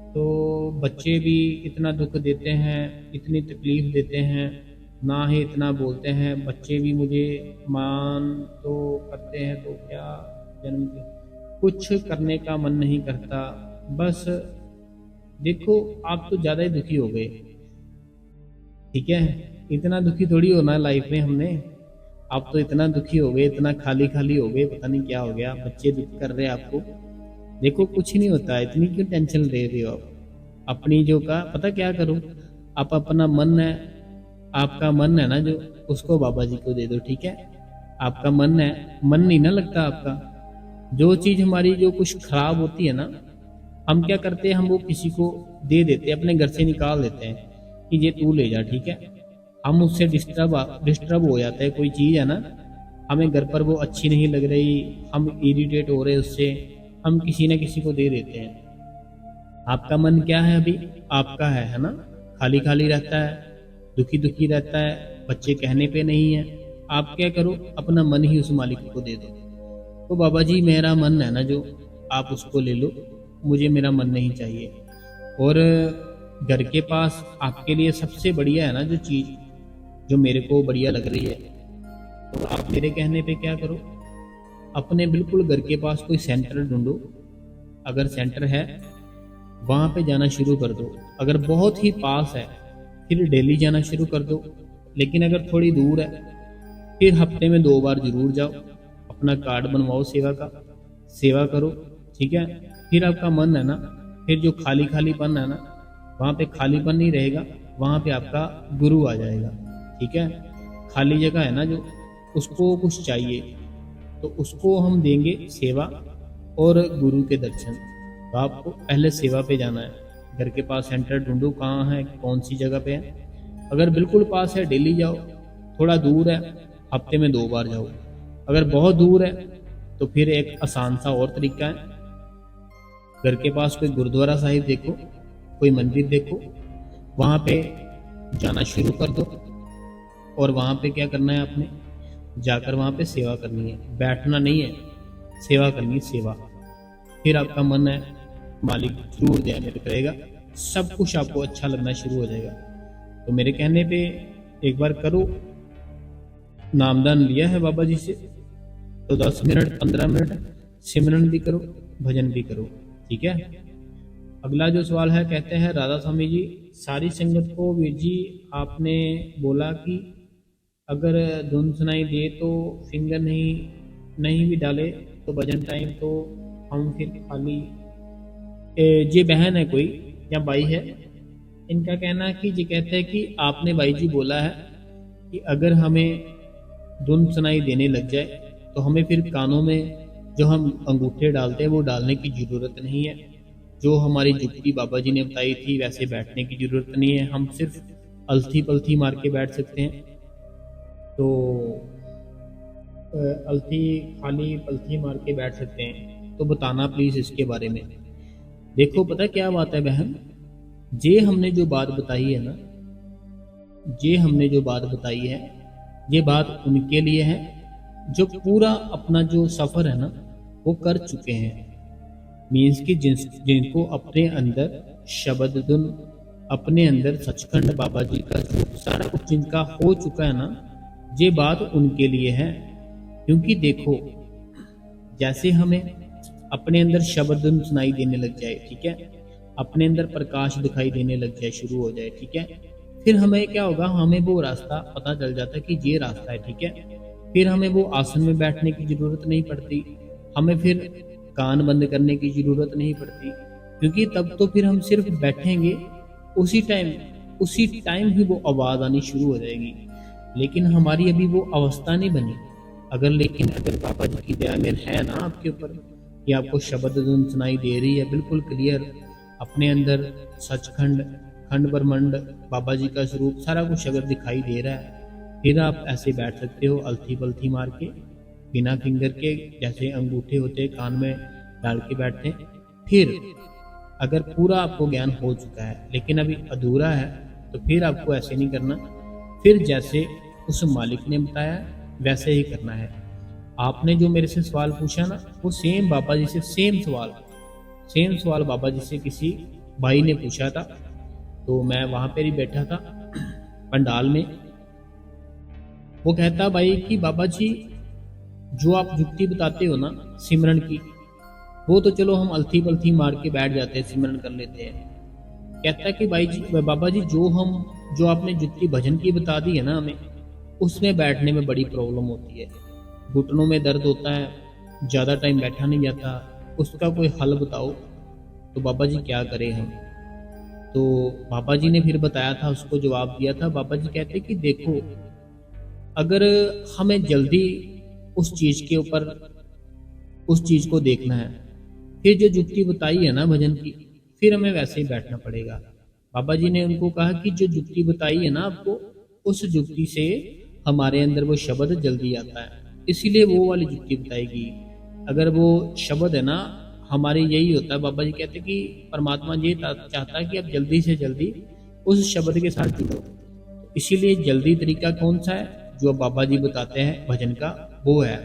तो बच्चे भी इतना दुख देते हैं, इतनी तकलीफ देते हैं, ना ही इतना बोलते हैं। बच्चे भी मुझे मान तो करते हैं, तो क्या जन्म कुछ करने का मन नहीं करता, बस देखो, आप तो ज़्यादा ही दुखी हो गए, ठीक है। इतना दुखी थोड़ी होना है लाइफ में हमने। आप तो इतना दुखी हो गए, इतना खाली खाली हो गए, पता नहीं क्या हो गया, बच्चे दुख कर रहे हैं आपको। देखो कुछ नहीं होता है, इतनी क्यों टेंशन ले रहे हो आप अपनी जो का। पता क्या करो, आप अपना मन है, आपका मन है ना जो, उसको बाबा जी को दे दो, ठीक है। आपका मन है, मन नहीं ना लगता आपका। जो चीज हमारी जो कुछ खराब होती है ना, हम क्या करते हैं, हम वो किसी को दे देते हैं, अपने घर से निकाल देते हैं कि ये तू ले जा, ठीक है। हम उससे डिस्टर्ब हो जाते हैं, कोई चीज है ना, हमें घर पर वो अच्छी नहीं लग रही, हम इरिटेट हो रहे उससे, हम किसी न किसी को दे देते हैं। आपका मन क्या है अभी, आपका है ना, खाली खाली रहता है, दुखी दुखी रहता है, बच्चे कहने पे नहीं है। आप क्या करो, अपना मन ही उस मालिक को दे दो। तो बाबा जी मेरा मन है ना जो, आप उसको ले लो, मुझे मेरा मन नहीं चाहिए। और घर के पास आपके लिए सबसे बढ़िया है ना जो चीज़, जो मेरे को बढ़िया लग रही है, तो आप मेरे कहने पे क्या करो, अपने बिल्कुल घर के पास कोई सेंटर ढूंढो। अगर सेंटर है वहाँ पे जाना शुरू कर दो। अगर बहुत ही पास है फिर डेली जाना शुरू कर दो। लेकिन अगर थोड़ी दूर है फिर हफ्ते में 2 बार जरूर जाओ। अपना कार्ड बनवाओ सेवा का, सेवा करो, ठीक है। फिर आपका मन है ना, फिर जो खाली खालीपन है ना, वहाँ पे खालीपन नहीं रहेगा, वहाँ पे आपका गुरु आ जाएगा, ठीक है। खाली जगह है ना जो, उसको कुछ चाहिए तो उसको हम देंगे सेवा और गुरु के दर्शन। तो आपको पहले सेवा पे जाना है। घर के पास सेंटर ढूंढो, कहाँ है, कौन सी जगह पे है। अगर बिल्कुल पास है डेली जाओ, थोड़ा दूर है हफ्ते में 2 बार जाओ। अगर बहुत दूर है तो फिर एक आसान सा और तरीका है, घर के पास कोई गुरुद्वारा साहिब देखो, कोई मंदिर देखो, वहाँ पे जाना शुरू कर दो। और वहाँ पे क्या करना है आपने, जाकर वहाँ पे सेवा करनी है, बैठना नहीं है, सेवा करनी है, सेवा। फिर आपका मन है मालिक जरूर दया करेगा, सब कुछ आपको अच्छा लगना शुरू हो जाएगा। तो मेरे कहने पे एक बार करो। नामदान लिया है बाबा जी से तो 10 मिनट 15 मिनट सिमरन भी करो, भजन भी करो, ठीक है। अगला जो सवाल है, कहते हैं राधा स्वामी जी, सारी संगत को वीर जी आपने बोला कि अगर धुन सुनाई दे तो फिंगर नहीं नहीं भी डाले तो भजन टाइम तो हम फिर खाली। ये बहन है कोई या भाई है, इनका कहना है कि ये कहते हैं कि आपने भाई जी बोला है कि अगर हमें धुन सुनाई देने लग जाए तो हमें फिर कानों में जो हम अंगूठे डालते हैं वो डालने की ज़रूरत नहीं है। जो हमारी जुक्ति बाबा जी ने बताई थी वैसे बैठने की ज़रूरत नहीं है, हम सिर्फ अलथी पलथी मार के बैठ सकते हैं। तो अलथी खाली पलथी मार के बैठ सकते हैं। तो बताना प्लीज़ इसके बारे में। देखो पता क्या बात है बहन, जे हमने जो बात बताई है ना, ये हमने जो बात बताई है, ये बात उनके लिए है जो पूरा अपना जो सफ़र है ना वो कर चुके हैं। मीन्स कि जिनको अपने अंदर शब्द धुन, अपने अंदर सचखंड बाबा जी का स्वरूप सारा कुछ जिनका हो चुका है ना, ये बात उनके लिए है। क्योंकि देखो, जैसे हमें अपने अंदर शब्द धुन सुनाई देने लग जाए, ठीक है, अपने अंदर प्रकाश दिखाई देने लग जाए, शुरू हो जाए, ठीक है, फिर हमें क्या होगा, हमें वो रास्ता पता चल जाता है कि ये रास्ता है, ठीक है। फिर हमें वो आसन में बैठने की ज़रूरत नहीं पड़ती, हमें फिर कान बंद करने की ज़रूरत नहीं पड़ती, क्योंकि तब तो फिर हम सिर्फ बैठेंगे, उसी टाइम ही वो आवाज़ आनी शुरू हो जाएगी। लेकिन हमारी अभी वो अवस्था नहीं बनी। अगर बाबा जी की दया में है ना आपके ऊपर कि आपको शब्द धुन सुनाई दे रही है बिल्कुल क्लियर, अपने अंदर सचखंड खंड ब्रह्मंड बाबा जी का स्वरूप सारा कुछ अगर दिखाई दे रहा है, फिर आप ऐसे बैठ सकते हो अलथी पलथी मार के, बिना फिंगर के, जैसे अंगूठे होते कान में डाल के बैठते हैं। फिर अगर पूरा आपको ज्ञान हो चुका है लेकिन अभी अधूरा है तो फिर आपको ऐसे नहीं करना, फिर जैसे उस मालिक ने बताया वैसे ही करना है। आपने जो मेरे से सवाल पूछा ना, वो सेम बाबा जी से सेम सवाल बाबा जी से किसी भाई ने पूछा था। तो मैं वहाँ पर ही बैठा था पंडाल में। वो कहता भाई कि बाबा जी जो आप युक्ति बताते हो ना सिमरन की, वो तो चलो हम अलथी पलथी मार के बैठ जाते हैं, सिमरन कर लेते हैं। कहता है कि भाई जी, बाबा जी, जो आपने जुत्ती भजन की बता दी है ना हमें, उसमें बैठने में बड़ी प्रॉब्लम होती है, घुटनों में दर्द होता है, ज़्यादा टाइम बैठा नहीं जाता, उसका कोई हल बताओ। तो बाबा जी क्या करें हम। तो बाबा जी ने फिर बताया था, उसको जवाब दिया था। बाबा जी कहते कि देखो, अगर हमें जल्दी उस चीज़ के ऊपर उस चीज़ को देखना है, फिर जो जुक्ति बताई है ना भजन की, फिर हमें वैसे ही बैठना पड़ेगा। बाबा जी ने उनको कहा कि जो जुक्ति बताई है ना आपको, उस जुक्ति से हमारे अंदर वो शब्द जल्दी आता है, इसीलिए वो वाली जुक्ति बताएगी। अगर वो शब्द है ना, हमारे यही होता है, बाबा जी कहते कि परमात्मा ये चाहता है कि आप जल्दी से जल्दी उस शब्द के साथ जुड़ो। इसीलिए जल्दी तरीका कौन सा है, जो बाबा जी बताते हैं भजन का, वो है।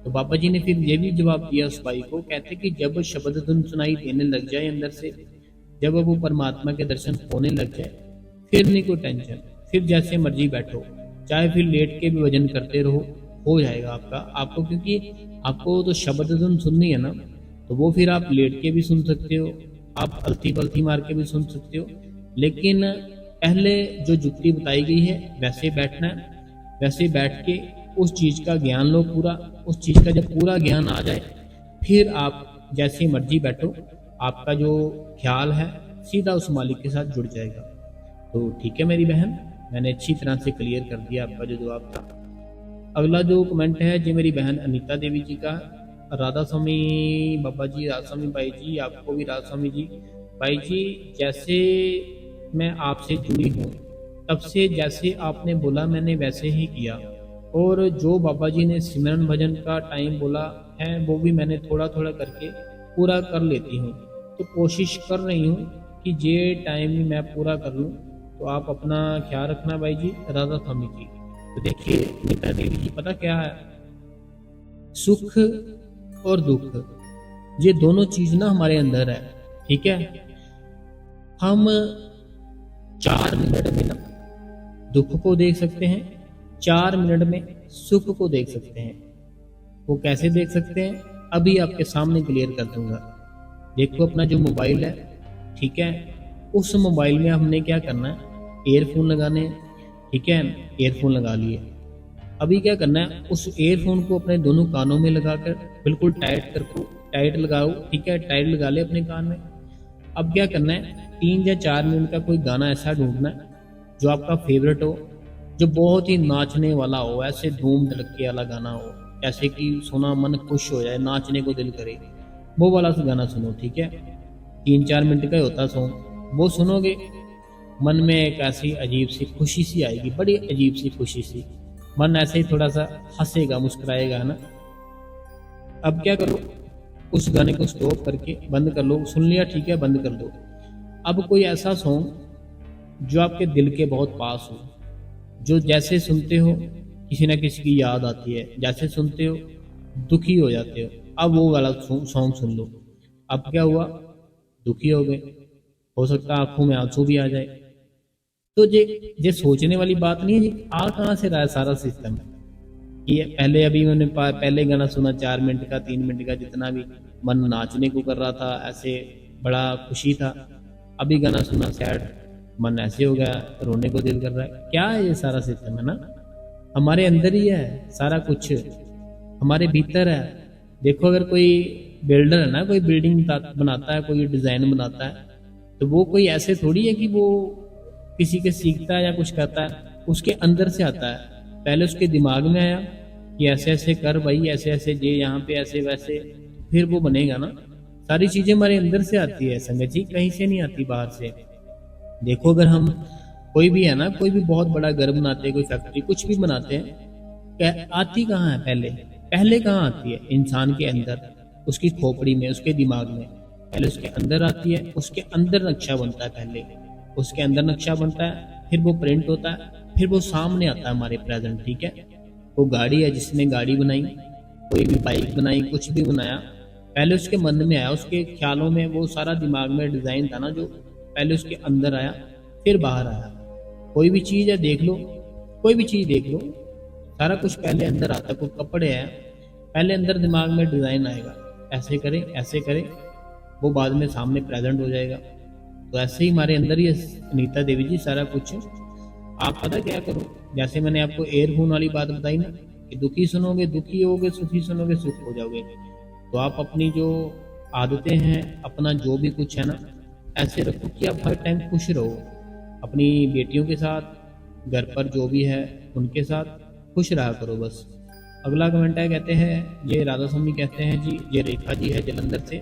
तो बाबा जी ने फिर ये भी जवाब दिया उस भाई को, कहते कि जब शब्द धुन सुनाई देने लग जाए अंदर से, जब वो परमात्मा के दर्शन होने लग जाए, फिर नहीं कोई टेंशन, फिर जैसे मर्जी बैठो, चाहे फिर लेट के भी भजन करते रहो, हो जाएगा आपको, क्योंकि आपको तो शब्द धुन सुननी है ना, तो वो फिर आप लेट के भी सुन सकते हो, आप अलती पलती मार के भी सुन सकते हो। लेकिन पहले जो जुक्ति बताई गई है वैसे बैठना है, वैसे बैठ के उस चीज़ का ज्ञान लो पूरा। उस चीज़ का जब पूरा ज्ञान आ जाए, फिर आप जैसी मर्जी बैठो, आपका जो ख्याल है सीधा उस मालिक के साथ जुड़ जाएगा। तो ठीक है मेरी बहन, मैंने अच्छी तरह से क्लियर कर दिया आपका जो जवाब था। अगला जो कमेंट है जी मेरी बहन अनीता देवी जी का। राधा स्वामी बाबा जी, राधा स्वामी भाई जी, आपको भी राधा स्वामी जी। भाई जी, जैसे मैं आपसे जुड़ी हूँ, तब से जैसे आपने बोला मैंने वैसे ही किया, और जो बाबा जी ने सिमरन भजन का टाइम बोला है वो भी मैंने थोड़ा थोड़ा करके पूरा कर लेती हूँ। तो कोशिश कर रही हूँ कि ये टाइम भी मैं पूरा कर लूँ। तो आप अपना ख्याल रखना भाई जी, राधा स्वामी जी। तो देखिए नीता देवी जी, पता क्या है, सुख और दुख, ये दोनों चीज ना हमारे अंदर है, ठीक है। हम 4 मिनट में ना दुख को देख सकते हैं, 4 मिनट में सुख को देख सकते हैं। वो कैसे देख सकते हैं, अभी आपके सामने क्लियर कर दूंगा। देखो अपना जो मोबाइल है, ठीक है, उस मोबाइल में हमने क्या करना है, एयरफोन लगाने हैं, ठीक है, एयरफोन लगा लिए। अभी क्या करना है, उस एयरफोन को अपने दोनों कानों में लगाकर बिल्कुल टाइट लगाओ, ठीक है, टाइट लगा ले अपने कान में। अब क्या करना है, 3 या 4 मिनट का कोई गाना ऐसा ढूंढना है जो आपका फेवरेट हो, जो बहुत ही नाचने वाला हो, ऐसे धूम धड़के वाला गाना हो, जैसे कि सुना मन खुश हो जाए, नाचने को दिल करे, वो वाला गाना सुनो, ठीक है। 3-4 मिनट का ही होता सॉन्ग, वो सुनोगे, मन में एक ऐसी अजीब सी खुशी सी आएगी, बड़ी अजीब सी खुशी सी, मन ऐसे ही थोड़ा सा हंसेगा, मुस्कुराएगा, है ना। अब क्या करो, उस गाने को स्टॉप करके बंद कर लो, सुन लिया, ठीक है, बंद कर दो। अब कोई ऐसा सॉन्ग जो आपके दिल के बहुत पास हो, जो जैसे सुनते हो किसी ना किसी की याद आती है, जैसे सुनते हो दुखी हो जाते हो, अब वो वाला सॉन्ग सुन लो। अब क्या हुआ, दुखी हो गए, हो सकता है आंखों में आंसू भी आ जाए। तो ये सोचने वाली बात नहीं है जी, आ कहाँ से रहा है सारा सिस्टम। ये पहले अभी मैंने पहले गाना सुना 4 मिनट का, 3 मिनट का, जितना भी मन नाचने को कर रहा था, ऐसे बड़ा खुशी था। अभी गाना सुना सैड, मन ऐसे हो गया, रोने को दिल कर रहा है। क्या है ये सारा सिस्टम, है ना, हमारे अंदर ही है सारा कुछ, हमारे भीतर है। देखो अगर कोई बिल्डर है ना, कोई बिल्डिंग बनाता है, कोई डिजाइन बनाता है, तो वो कोई ऐसे थोड़ी है कि वो किसी के सीखता है या कुछ करता है, उसके अंदर से आता है। पहले उसके दिमाग में आया कि ऐसे ऐसे कर भाई, ऐसे ऐसे ये यहाँ पे ऐसे वैसे, फिर वो बनेगा ना। सारी चीजें हमारे अंदर से आती है संगत जी, कहीं से नहीं आती बाहर से। देखो अगर हम कोई भी है ना, कोई भी बहुत बड़ा घर बनाते हैं, कोई फैक्ट्री कुछ भी बनाते हैं, आती कहाँ है, पहले पहले कहाँ आती है, इंसान के अंदर, उसकी खोपड़ी में, उसके दिमाग में, पहले उसके अंदर आती है, उसके अंदर नक्शा बनता है, पहले उसके अंदर नक्शा बनता है, फिर वो प्रिंट होता है, फिर वो सामने आता है हमारे प्रेजेंट, ठीक है। वो गाड़ी है, जिसने गाड़ी बनाई, कोई भी बाइक बनाई, कुछ भी बनाया, पहले उसके मन में आया, उसके ख्यालों में, वो सारा दिमाग में डिजाइन था ना, जो पहले उसके अंदर आया फिर बाहर आया। कोई भी चीज है देख लो, कोई भी चीज देख लो, सारा कुछ पहले अंदर आता है। कोई कपड़े हैं, पहले अंदर दिमाग में डिजाइन आएगा, ऐसे करें, ऐसे करें, वो बाद में सामने प्रेजेंट हो जाएगा। तो ऐसे ही हमारे अंदर ही अनीता देवी जी सारा कुछ। आप पता क्या करो, जैसे मैंने आपको एयरफोन वाली बात बताई ना, कि दुखी सुनोगे दुखी होगे, सुखी सुनोगे सुख हो जाओगे। तो आप अपनी जो आदतें हैं, अपना जो भी कुछ है ना, ऐसे रखो कि आप हर टाइम खुश रहो, अपनी बेटियों के साथ, घर पर जो भी है उनके साथ खुश रहा करो बस। अगला कमेंट है, कहते हैं ये राधा स्वामी कहते हैं जी, ये रेखा जी है जलंधर से।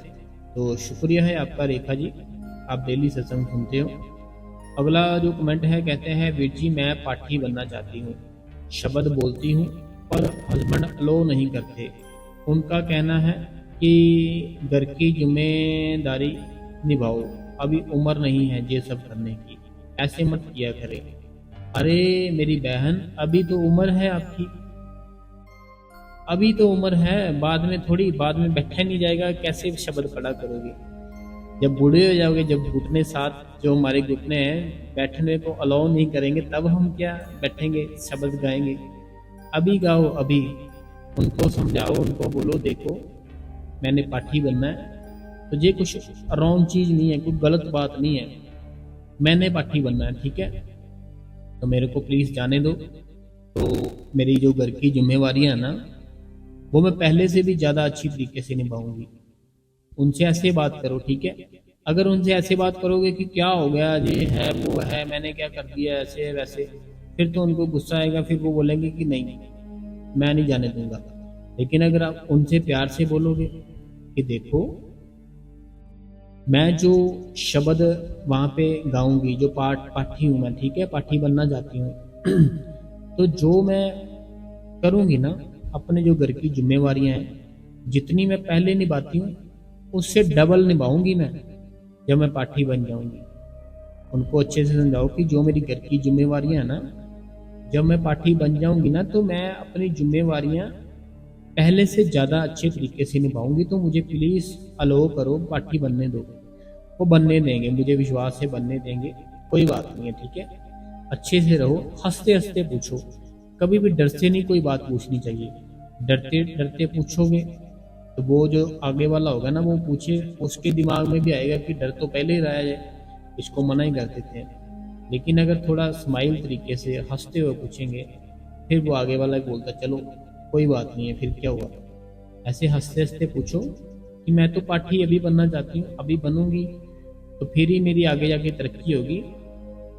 तो शुक्रिया है आपका रेखा जी, आप डेली सत्संग सुनते हो। अगला जो कमेंट है, कहते हैं वीर जी मैं पाठी बनना चाहती हूँ, शब्द बोलती हूँ पर हस्बैंड अलो नहीं करते। उनका कहना है कि घर की जिम्मेदारी निभाओ, अभी उम्र नहीं है ये सब करने की, ऐसे मत किया करें। अरे मेरी बहन, अभी तो उम्र है आपकी, अभी तो उम्र है, बाद में थोड़ी, बाद में बैठा नहीं जाएगा, कैसे शब्द पढ़ा करोगे? जब बूढ़े हो जाओगे, जब घुटने साथ जो हमारे घुटने हैं बैठने को अलाउ नहीं करेंगे, तब हम क्या बैठेंगे शब्द गाएंगे? अभी गाओ, अभी उनको समझाओ, उनको बोलो देखो मैंने पाठी बनना है, तो ये कुछ रॉन्ग चीज नहीं है, कोई गलत बात नहीं है, मैंने पाठी बनना है, ठीक है? तो मेरे को प्लीज जाने दो। तो मेरी जो घर की जिम्मेवारियां ना, वो मैं पहले से भी ज्यादा अच्छी तरीके से निभाऊंगी। उनसे ऐसे बात करो, ठीक है? अगर उनसे ऐसे बात करोगे कि क्या हो गया, ये है वो है, मैंने क्या कर दिया, ऐसे वैसे, फिर तो उनको गुस्सा आएगा, फिर वो बोलेंगे कि नहीं मैं नहीं जाने दूंगा। लेकिन अगर आप उनसे प्यार से बोलोगे कि देखो मैं जो शब्द वहां पे गाऊंगी, जो पाठी हूं मैं, ठीक है, पाठी बनना चाहती हूँ तो जो मैं करूंगी ना, अपने जो घर की जिम्मेवारियां हैं, जितनी मैं पहले निभाती हूँ उससे डबल निभाऊंगी मैं जब मैं पाठी बन जाऊंगी। उनको अच्छे से समझाओ कि जो मेरी घर की जिम्मेवारियां हैं ना, जब मैं पाठी बन जाऊंगी ना, तो मैं अपनी जिम्मेवारियां पहले से ज्यादा अच्छे तरीके से निभाऊंगी। तो मुझे प्लीज अलो करो, पाठी बनने दो। वो बनने देंगे, मुझे विश्वास से बनने देंगे, कोई बात नहीं है, ठीक है? अच्छे से रहो, हंसते हंसते पूछो, कभी भी डर से नहीं कोई बात पूछनी चाहिए। डरते डरते पूछोगे तो वो जो आगे वाला होगा ना, वो पूछे, उसके दिमाग में भी आएगा कि डर तो पहले ही रहा है, इसको मना ही कर देते हैं। लेकिन अगर थोड़ा स्माइल तरीके से हंसते हुए पूछेंगे, फिर वो आगे वाला बोलता चलो कोई बात नहीं है, फिर क्या हुआ। ऐसे हंसते हंसते पूछो कि मैं तो पाठी अभी बनना चाहती हूँ, अभी बनूंगी तो फिर ही मेरी आगे जाके तरक्की होगी।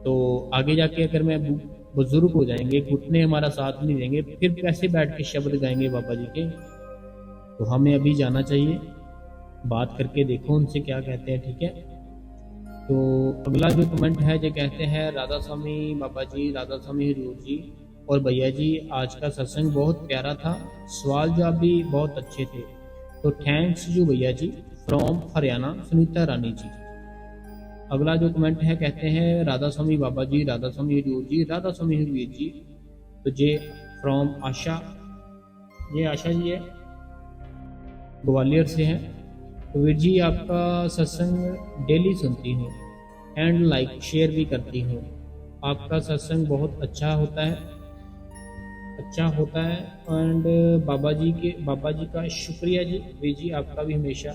तो आगे जाके अगर मैं बुजुर्ग हो जाएंगे, घुटने हमारा साथ नहीं देंगे, फिर कैसे बैठ के शब्द गाएंगे बाबा जी के? तो हमें अभी जाना चाहिए, बात करके देखो उनसे क्या कहते हैं, ठीक है? तो अगला जो कमेंट है जो कहते हैं राधा स्वामी बाबा जी, राधा स्वामी हजूर जी और भैया जी, आज का सत्संग बहुत प्यारा था, सवाल जवाब भी बहुत अच्छे थे, तो थैंक्स यू भैया जी, फ्रॉम हरियाणा सुनीता रानी जी। अगला जो कमेंट है, कहते हैं राधा स्वामी बाबा जी, राधा स्वामी हजूर जी, राधा स्वामी हजूर जी, तो ये फ्रॉम आशा, ये आशा जी है, ग्वालियर से हैं। तो वीर जी आपका सत्संग डेली सुनती हूँ एंड लाइक शेयर भी करती हूँ, आपका सत्संग बहुत अच्छा होता है, अच्छा होता है। एंड बाबा जी का शुक्रिया जी, वीर जी आपका भी हमेशा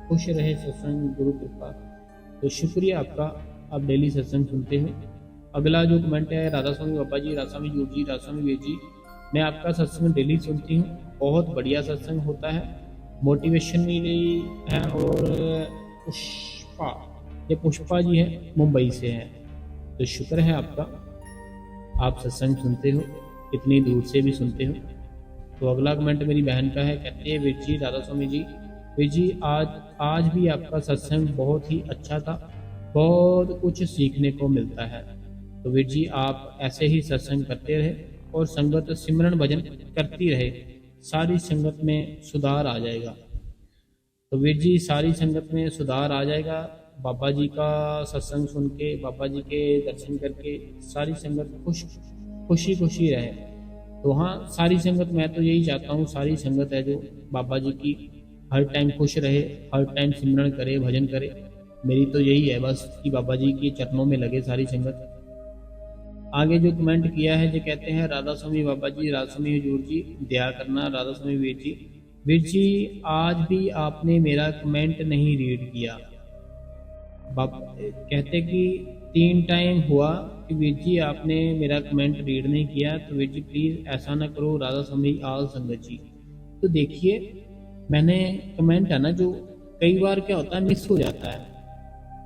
खुश रहे सत्संग, गुरु कृपा। तो शुक्रिया आपका, आप डेली सत्संग सुनते हो। अगला जो कमेंट है, राधा स्वामी बाबा जी, राधा स्वामी जूर जी, राधा स्वामी वीर जी, मैं आपका सत्संग डेली सुनती हूँ, बहुत बढ़िया सत्संग होता है, मोटिवेशन मिली है। और पुष्पा, ये पुष्पा जी है, मुंबई से हैं। तो शुक्र है आपका, आप सत्संग सुनते हो, इतनी दूर से भी सुनते हो। तो अगला कमेंट मेरी बहन का है, कहते हैं वीर जी, राधा स्वामी जी, वीर जी आज भी आपका सत्संग बहुत ही अच्छा था, बहुत कुछ सीखने को मिलता है। तो वीर जी आप ऐसे ही सत्संग करते रहे और संगत सिमरन भजन करती रहे, सारी संगत में सुधार आ जाएगा। तो वीर जी सारी संगत में सुधार आ जाएगा, बाबा जी का सत्संग सुन के, बाबा जी के दर्शन करके सारी संगत खुशी खुशी रहे। तो हाँ, सारी संगत, मैं तो यही चाहता हूँ, सारी संगत है जो बाबा जी की हर टाइम खुश रहे, हर टाइम सिमरन करे, भजन करे। मेरी तो यही है बस कि बाबा जी के चरणों में लगे सारी संगत। आगे जो कमेंट किया है जो कहते हैं राधा स्वामी बाबा जी, राधा स्वामी हजूर जी, दया करना राधा स्वामी वीर जी, वीर जी, आज भी आपने मेरा कमेंट नहीं रीड किया। कहते कि 3 टाइम हुआ कि वीर जी आपने मेरा कमेंट रीड नहीं किया, तो वीर जी प्लीज़ ऐसा ना करो, राधा स्वामी आल संगत जी। तो देखिए, मैंने कमेंट है ना जो, कई बार क्या होता है मिस हो जाता है,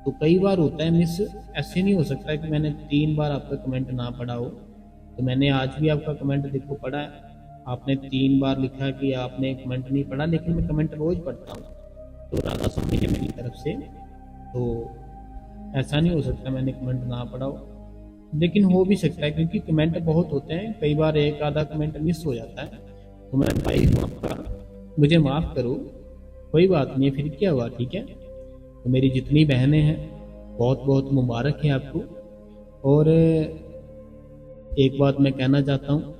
तो कई बार होता है मिस। ऐसे नहीं हो सकता कि मैंने 3 बार आपका कमेंट ना पढ़ा हो। तो मैंने आज भी आपका कमेंट देखो पढ़ा है। आपने 3 बार लिखा कि आपने कमेंट नहीं पढ़ा, लेकिन मैं कमेंट रोज पढ़ता हूँ। तो राधा स्वामी है मेरी तरफ से, तो ऐसा नहीं हो सकता मैंने कमेंट ना पढ़ा हो। लेकिन हो भी सकता है, क्योंकि कमेंट बहुत होते हैं, कई बार एक आधा कमेंट मिस हो जाता है। तो मैं भाई हूँ आपका, मुझे माफ़ करो, कोई बात नहीं है, फिर क्या हुआ, ठीक है। तो मेरी जितनी बहनें हैं, बहुत बहुत मुबारक है आपको। और एक बात मैं कहना चाहता हूँ,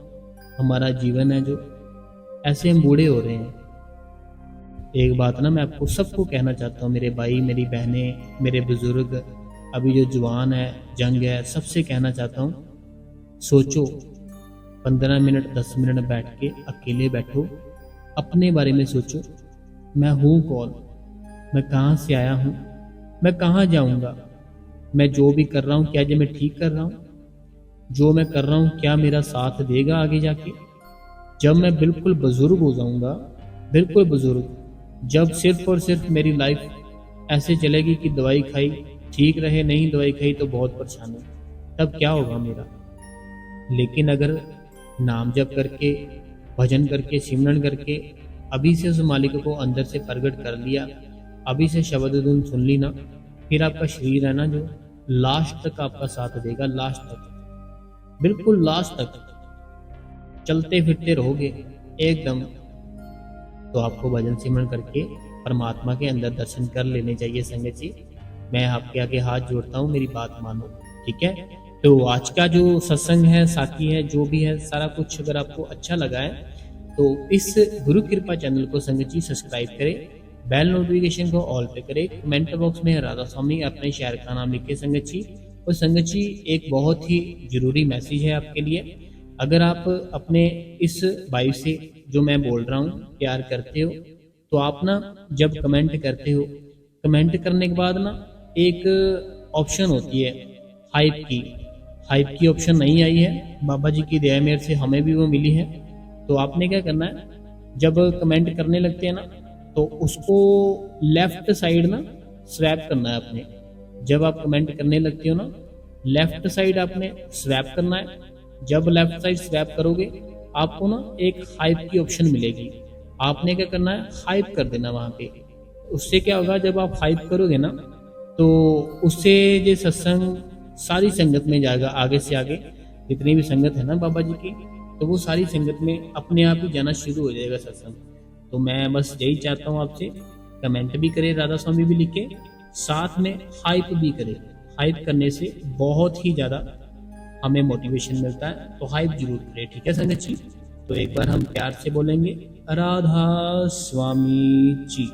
हमारा जीवन है जो, ऐसे हम बूढ़े हो रहे हैं। एक बात ना मैं आपको सबको कहना चाहता हूँ, मेरे भाई, मेरी बहनें, मेरे बुजुर्ग, अभी जो जवान है, जंग है, सबसे कहना चाहता हूँ, सोचो 15 मिनट 10 मिनट बैठ के अकेले बैठो, अपने बारे में सोचो। मैं हूँ कौन, मैं कहाँ से आया हूँ, मैं कहाँ जाऊँगा, मैं जो भी कर रहा हूँ क्या जो मैं ठीक कर रहा हूँ, जो मैं कर रहा हूँ क्या मेरा साथ देगा आगे जाके। जब मैं बिल्कुल बुजुर्ग हो जाऊँगा, बिल्कुल बुजुर्ग, जब सिर्फ और सिर्फ मेरी लाइफ ऐसे चलेगी कि दवाई खाई ठीक रहे, नहीं दवाई खाई तो बहुत परेशानी, तब क्या होगा मेरा। लेकिन अगर नाम जप करके, भजन करके, सिमरन करके अभी से उस मालिक को अंदर से प्रकट कर लिया, अभी से शब्द धुन सुन ली ना, फिर आपका शरीर है ना जो, लास्ट तक आपका साथ देगा, लास्ट तक, बिल्कुल लास्ट तक चलते फिरते रहोगे एकदम। तो आपको भजन सिमरन करके परमात्मा के अंदर दर्शन कर लेने चाहिए संगत जी। मैं आपके आगे हाथ जोड़ता हूँ, मेरी बात मानो, ठीक है। तो आज का जो सत्संग है, साथी है, जो भी है, सारा कुछ अगर आपको अच्छा लगा है तो इस गुरु कृपा चैनल को संगत जी सब्सक्राइब करें, बेल नोटिफिकेशन को ऑल पे करें, कमेंट बॉक्स में राधा स्वामी अपने शहर का नाम लिखे संगत जी। और संगत जी, एक बहुत ही जरूरी मैसेज है आपके लिए। अगर आप अपने इस भाई से जो मैं बोल रहा हूँ प्यार करते हो, तो आप ना जब कमेंट करते हो, कमेंट करने के बाद ना एक ऑप्शन होती है हाइप की, हाइप की ऑप्शन नहीं आई है, बाबा जी की दया मेरे से हमें भी वो मिली है। तो आपने क्या करना है, जब कमेंट करने लगते हैं ना, तो उसको लेफ्ट साइड ना स्वैप करना है आपने। जब आप कमेंट करने लगते हो ना, लेफ्ट साइड आपने स्वैप करना है। जब लेफ्ट साइड स्वैप करोगे, आपको ना एक हाइप की ऑप्शन मिलेगी, आपने क्या करना है, हाइप कर देना वहां पे। उससे क्या होगा, जब आप हाइप करोगे ना, तो उससे जो सत्संग सारी संगत में जाएगा, आगे से आगे जितनी भी संगत है ना बाबा जी की, तो वो सारी संगत में अपने आप ही जाना शुरू हो जाएगा सत्संग। तो मैं बस यही चाहता हूँ आपसे, कमेंट भी करे, राधा स्वामी भी लिखे, साथ में हाइप भी करे। हाइप करने से बहुत ही ज़्यादा हमें मोटिवेशन मिलता है, तो हाइप जरूर करें, ठीक है संगत जी। तो एक बार हम प्यार से बोलेंगे, राधा स्वामी जी।